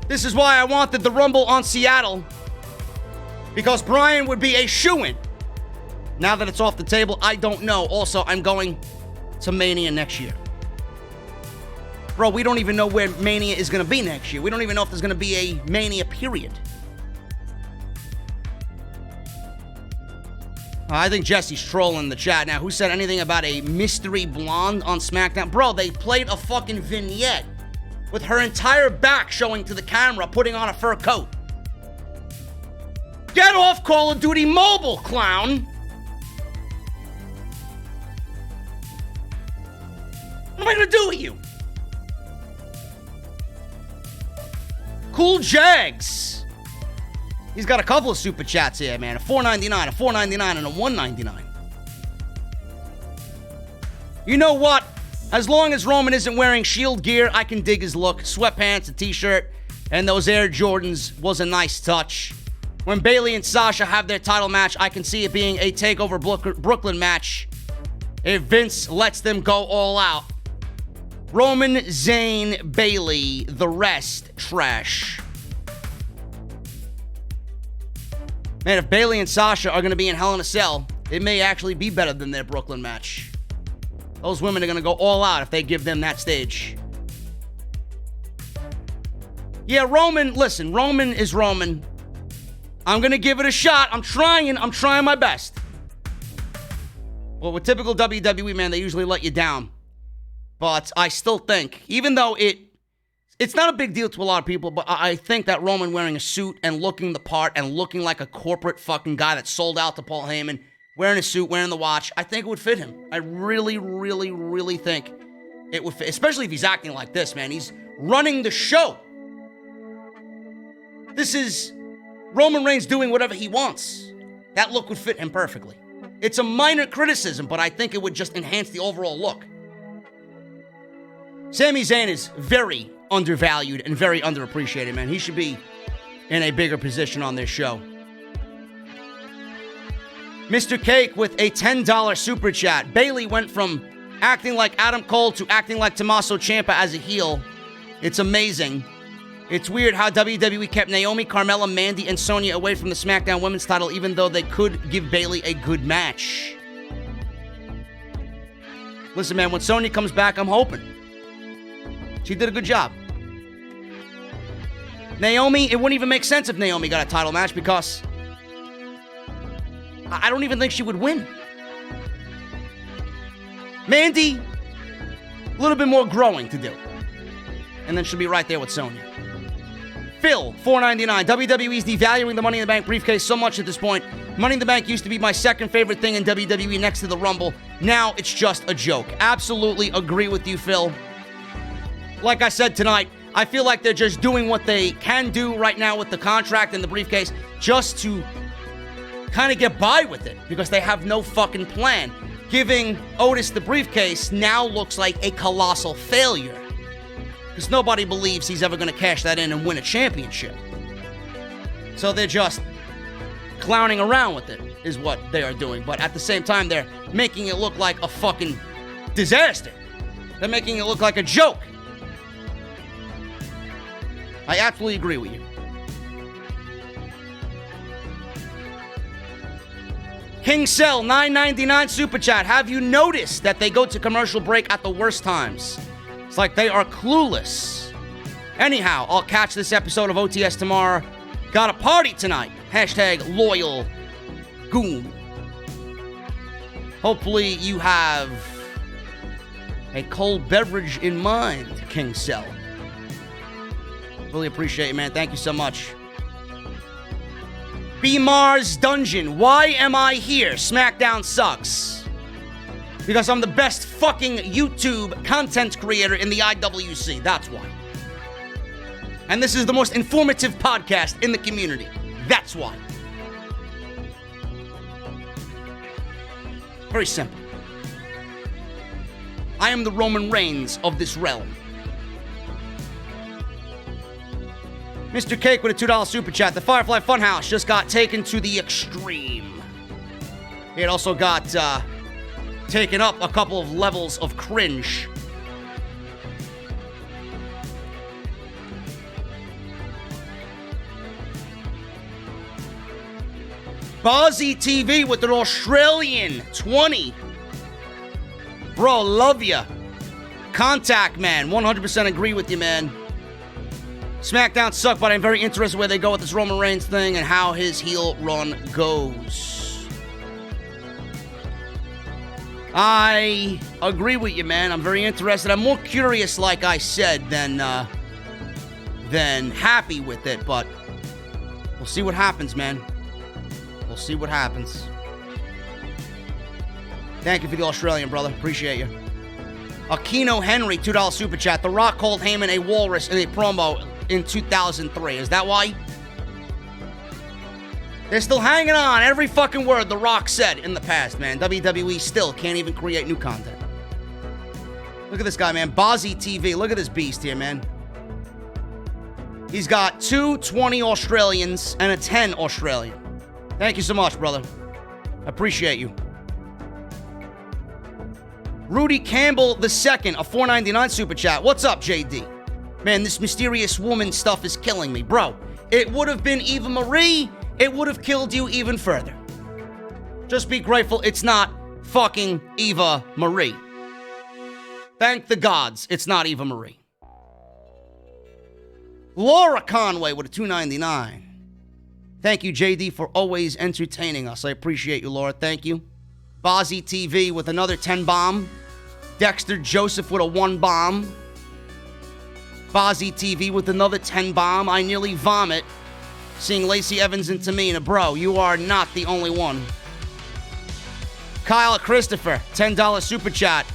This is why I wanted the Rumble on Seattle. Because Bryan would be a shoo-in. Now that it's off the table, I don't know. Also, I'm going to Mania next year. Bro, we don't even know where Mania is going to be next year. We don't even know if there's going to be a Mania period. I think Jesse's trolling the chat. Now, who said anything about a mystery blonde on SmackDown? Bro, they played a fucking vignette with her entire back showing to the camera, putting on a fur coat. Get off Call of Duty Mobile, clown! What am I gonna do with you? Cool Jags. He's got a couple of super chats here, man. A $4.99, a $4.99, and a $1.99. You know what? As long as Roman isn't wearing Shield gear, I can dig his look. Sweatpants, a t-shirt, and those Air Jordans was a nice touch. When Bayley and Sasha have their title match, I can see it being a TakeOver Brooklyn match if Vince lets them go all out. Roman, Zayn, Bayley, the rest, trash. Man, if Bayley and Sasha are going to be in Hell in a Cell, it may actually be better than their Brooklyn match. Those women are going to go all out if they give them that stage. Yeah, Roman, listen, Roman is Roman. I'm going to give it a shot. I'm trying my best. Well, with typical WWE, man, they usually let you down. But I still think, even though it's not a big deal to a lot of people, but I think that Roman wearing a suit and looking the part and looking like a corporate fucking guy that sold out to Paul Heyman, wearing a suit, wearing the watch, I think it would fit him. I really, really, really think it would fit, especially if he's acting like this, man. He's running the show. This is Roman Reigns doing whatever he wants. That look would fit him perfectly. It's a minor criticism, but I think it would just enhance the overall look. Sami Zayn is very undervalued and very underappreciated, man. He should be in a bigger position on this show. Mr. Cake with a $10 super chat. Bayley went from acting like Adam Cole to acting like Tommaso Ciampa as a heel. It's amazing. It's weird how WWE kept Naomi, Carmella, Mandy, and Sonya away from the SmackDown Women's title even though they could give Bayley a good match. Listen, man, when Sonya comes back, I'm hoping. She did a good job. Naomi, it wouldn't even make sense if Naomi got a title match because I don't even think she would win. Mandy, a little bit more growing to do. And then she'll be right there with Sonya. Phil, $4.99. WWE's devaluing the Money in the Bank briefcase so much at this point. Money in the Bank used to be my second favorite thing in WWE next to the Rumble. Now it's just a joke. Absolutely agree with you, Phil. like I said tonight, I feel like they're just doing what they can do right now with the contract and the briefcase just to kind of get by with it because they have no fucking plan. Giving Otis the briefcase now looks like a colossal failure because nobody believes he's ever going to cash that in and win a championship. So they're just clowning around with it is what they are doing. But at the same time, they're making it look like a fucking disaster. They're making it look like a joke. I absolutely agree with you. King Cell, $9.99 Super Chat. Have you noticed that they go to commercial break at the worst times? It's like they are clueless. Anyhow, I'll catch this episode of OTS tomorrow. Got a party tonight. Hashtag loyal goon. Hopefully you have a cold beverage in mind, King Cell. Really appreciate it, man. Thank you so much. B. Mars Dungeon. Why am I here? SmackDown sucks. Because I'm the best fucking YouTube content creator in the IWC. That's why. And this is the most informative podcast in the community. That's why. Very simple. I am the Roman Reigns of this realm. Mr. Cake with a $2 Super Chat. The Firefly Funhouse just got taken to the extreme. It also got taken up a couple of levels of cringe. Bozzy TV with an Australian 20. Bro, love ya. Contact, man. 100% agree with you, man. SmackDown sucked, but I'm very interested where they go with this Roman Reigns thing and how his heel run goes. I agree with you, man. I'm very interested. I'm more curious, like I said, than happy with it, but we'll see what happens, man. We'll see what happens. Thank you for the Australian, brother. Appreciate you. Aquino Henry, $2 Super Chat. The Rock called Heyman a walrus in a promo in 2003. Is that why? They're still hanging on every fucking word The Rock said in the past, man. WWE still can't even create new content. Look at this guy, man. Bozzy TV. Look at this beast here, man. He's got 2 20 Australians and a 10 Australian. Thank you so much, brother. I appreciate you. Rudy Campbell II, a $4.99 Super Chat. What's up, JD? Man, this mysterious woman stuff is killing me. Bro, it would have been Eva Marie. It would have killed you even further. Just be grateful it's not fucking Eva Marie. Thank the gods it's not Eva Marie. Laura Conway with a $2.99. Thank you, JD, for always entertaining us. I appreciate you, Laura. Thank you. Bozzy TV with another 10 bomb. Dexter Joseph with a 1 bomb. Bozzy TV with another 10 bomb. I nearly vomit seeing Lacey Evans and Tamina. Bro, you are not the only one. Kyle Christopher, $10 Super Chat.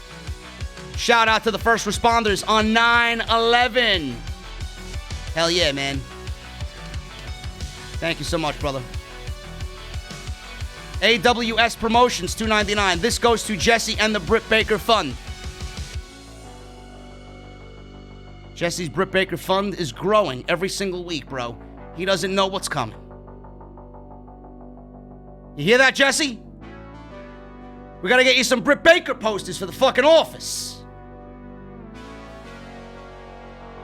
Shout out to the first responders on 9/11. Hell yeah, man. Thank you so much, brother. AWS Promotions, $2.99. This goes to Jesse and the Britt Baker Fund. Jesse's Britt Baker Fund is growing every single week, bro. He doesn't know what's coming. You hear that, Jesse? We gotta get you some Britt Baker posters for the fucking office.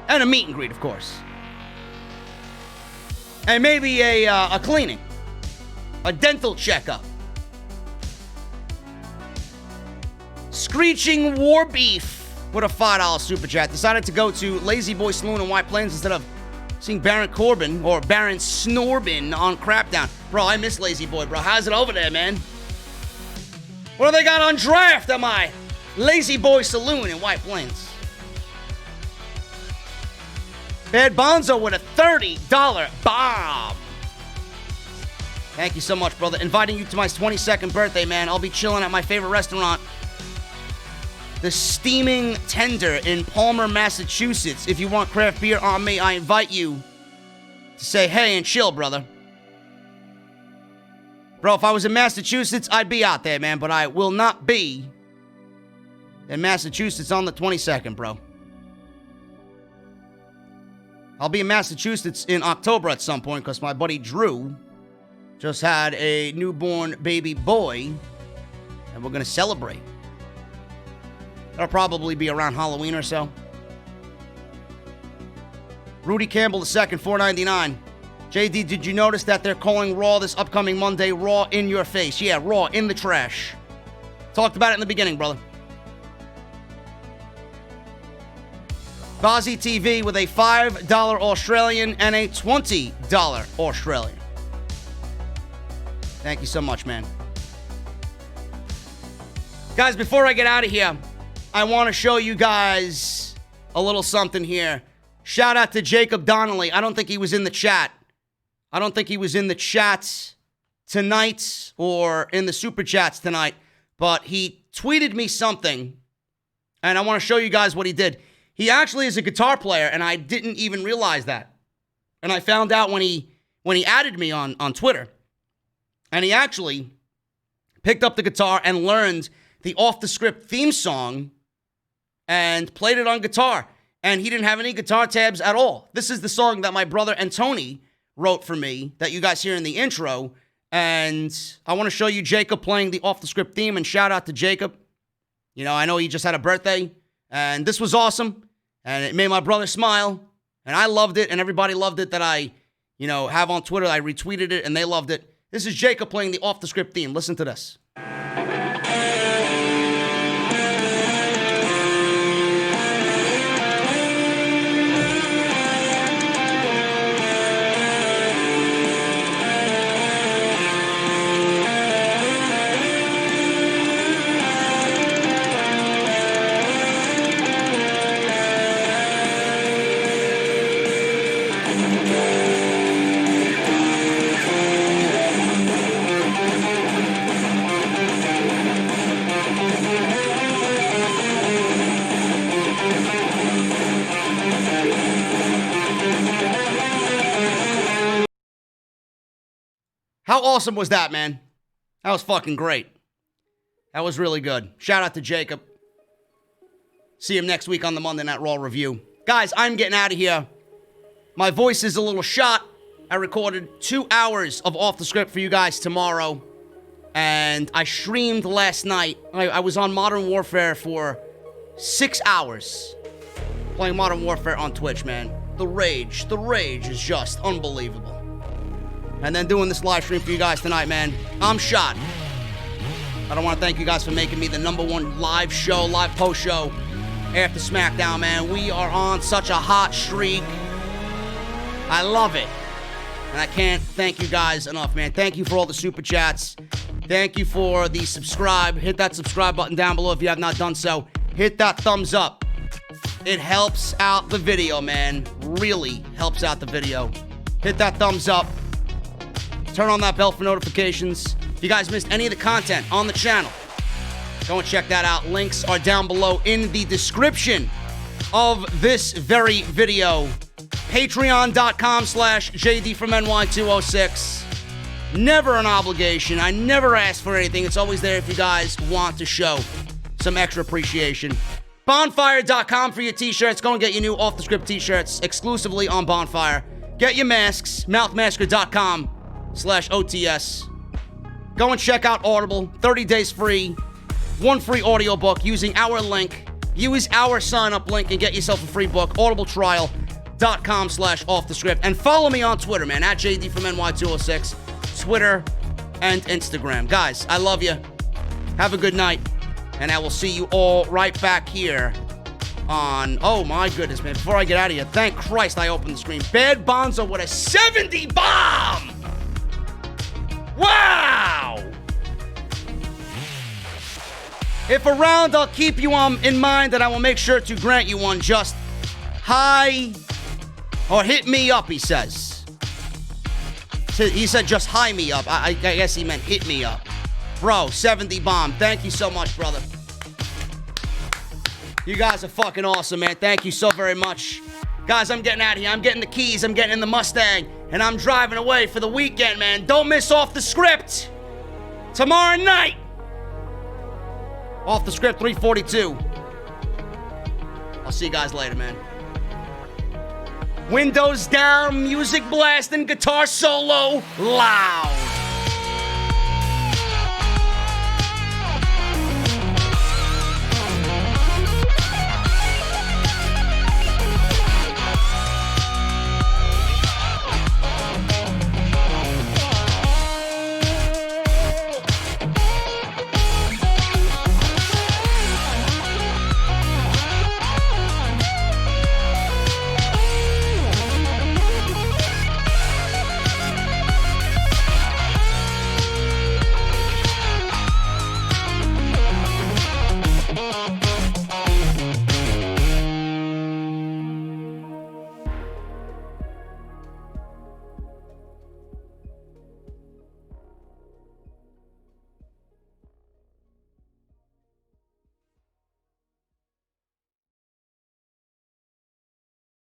And a meet and greet, of course. And maybe a cleaning. A dental checkup. Screeching War Beef with a $5 Super Chat. Decided to go to Lazy Boy Saloon in White Plains instead of seeing Baron Corbin or Baron Snorbin on Crapdown. Bro, I miss Lazy Boy, bro. How's it over there, man? What do they got on draft at my Lazy Boy Saloon in White Plains? Bad Bonzo with a $30 bomb. Thank you so much, brother. Inviting you to my 22nd birthday, man. I'll be chilling at my favorite restaurant the Steaming Tender in Palmer, Massachusetts. If you want craft beer on me, I invite you to say hey and chill, brother. Bro, if I was in Massachusetts, I'd be out there, man, but I will not be in Massachusetts on the 22nd, bro. I'll be in Massachusetts in October at some point because my buddy Drew just had a newborn baby boy, and we're going to celebrate. That'll probably be around Halloween or so. Rudy Campbell II, $4.99. JD, did you notice that they're calling Raw this upcoming Monday Raw in your face? Yeah, Raw in the trash. Talked about it in the beginning, brother. Bozzy TV with a $5 Australian and a $20 Australian. Thank you so much, man. Guys, before I get out of here, I want to show you guys a little something here. Shout out to Jacob Donnelly. I don't think he was in the chat. I don't think he was in the chats tonight or in the super chats tonight, but he tweeted me something, and I want to show you guys what he did. He actually is a guitar player, and I didn't even realize that. And I found out when he added me on Twitter, and he actually picked up the guitar and learned the off-the-script theme song and played it on guitar. And he didn't have any guitar tabs at all. This is the song that my brother and Tony wrote for me that you guys hear in the intro. And I want to show you Jacob playing the off-the-script theme, and shout out to Jacob. You know, I know he just had a birthday, and this was awesome, and it made my brother smile, and I loved it, and everybody loved it that I, have on Twitter. I retweeted it, and they loved it. This is Jacob playing the off-the-script theme. Listen to this. How awesome was that, man? That was fucking great. That was really good. Shout out to Jacob. See him next week on the Monday Night Raw review. Guys, I'm getting out of here. My voice is a little shot. I recorded 2 hours of off the script for you guys tomorrow. And I streamed last night. I was on Modern Warfare for 6 hours. Playing Modern Warfare on Twitch, man. The rage is just unbelievable. And then doing this live stream for you guys tonight, man. I'm shot. I don't want to thank you guys for making me the #1 live post show after SmackDown, man. We are on such a hot streak. I love it. And I can't thank you guys enough, man. Thank you for all the super chats. Thank you for the subscribe. Hit that subscribe button down below if you have not done so. Hit that thumbs up. It helps out the video, man. Really helps out the video. Hit that thumbs up. Turn on that bell for notifications. If you guys missed any of the content on the channel, go and check that out. Links are down below in the description of this very video. Patreon.com/JD from NY206. Never an obligation. I never ask for anything. It's always there if you guys want to show some extra appreciation. Bonfire.com for your t-shirts. Go and get your new off-the-script t-shirts exclusively on Bonfire. Get your masks. Mouthmasker.com/OTS. Go and check out Audible. 30 days free. 1 free audiobook using our link. Use our sign-up link and get yourself a free book. audibletrial.com/offthescript. And follow me on Twitter, man. At JD from NY206. Twitter and Instagram. Guys, I love you. Have a good night. And I will see you all right back here on... Oh, my goodness, man. Before I get out of here, thank Christ I opened the screen. Bad Bonzo with a 70 bomb! Wow! If around, I'll keep you in mind, and I will make sure to grant you one. Just hi or hit me up, he says. He said just hi me up. I guess he meant hit me up. Bro, 70 bomb. Thank you so much, brother. You guys are fucking awesome, man. Thank you so very much. Guys, I'm getting out of here. I'm getting the keys. I'm getting in the Mustang. And I'm driving away for the weekend, man. Don't miss Off the Script. Tomorrow night. Off the Script 342. I'll see you guys later, man. Windows down, music blasting, guitar solo loud.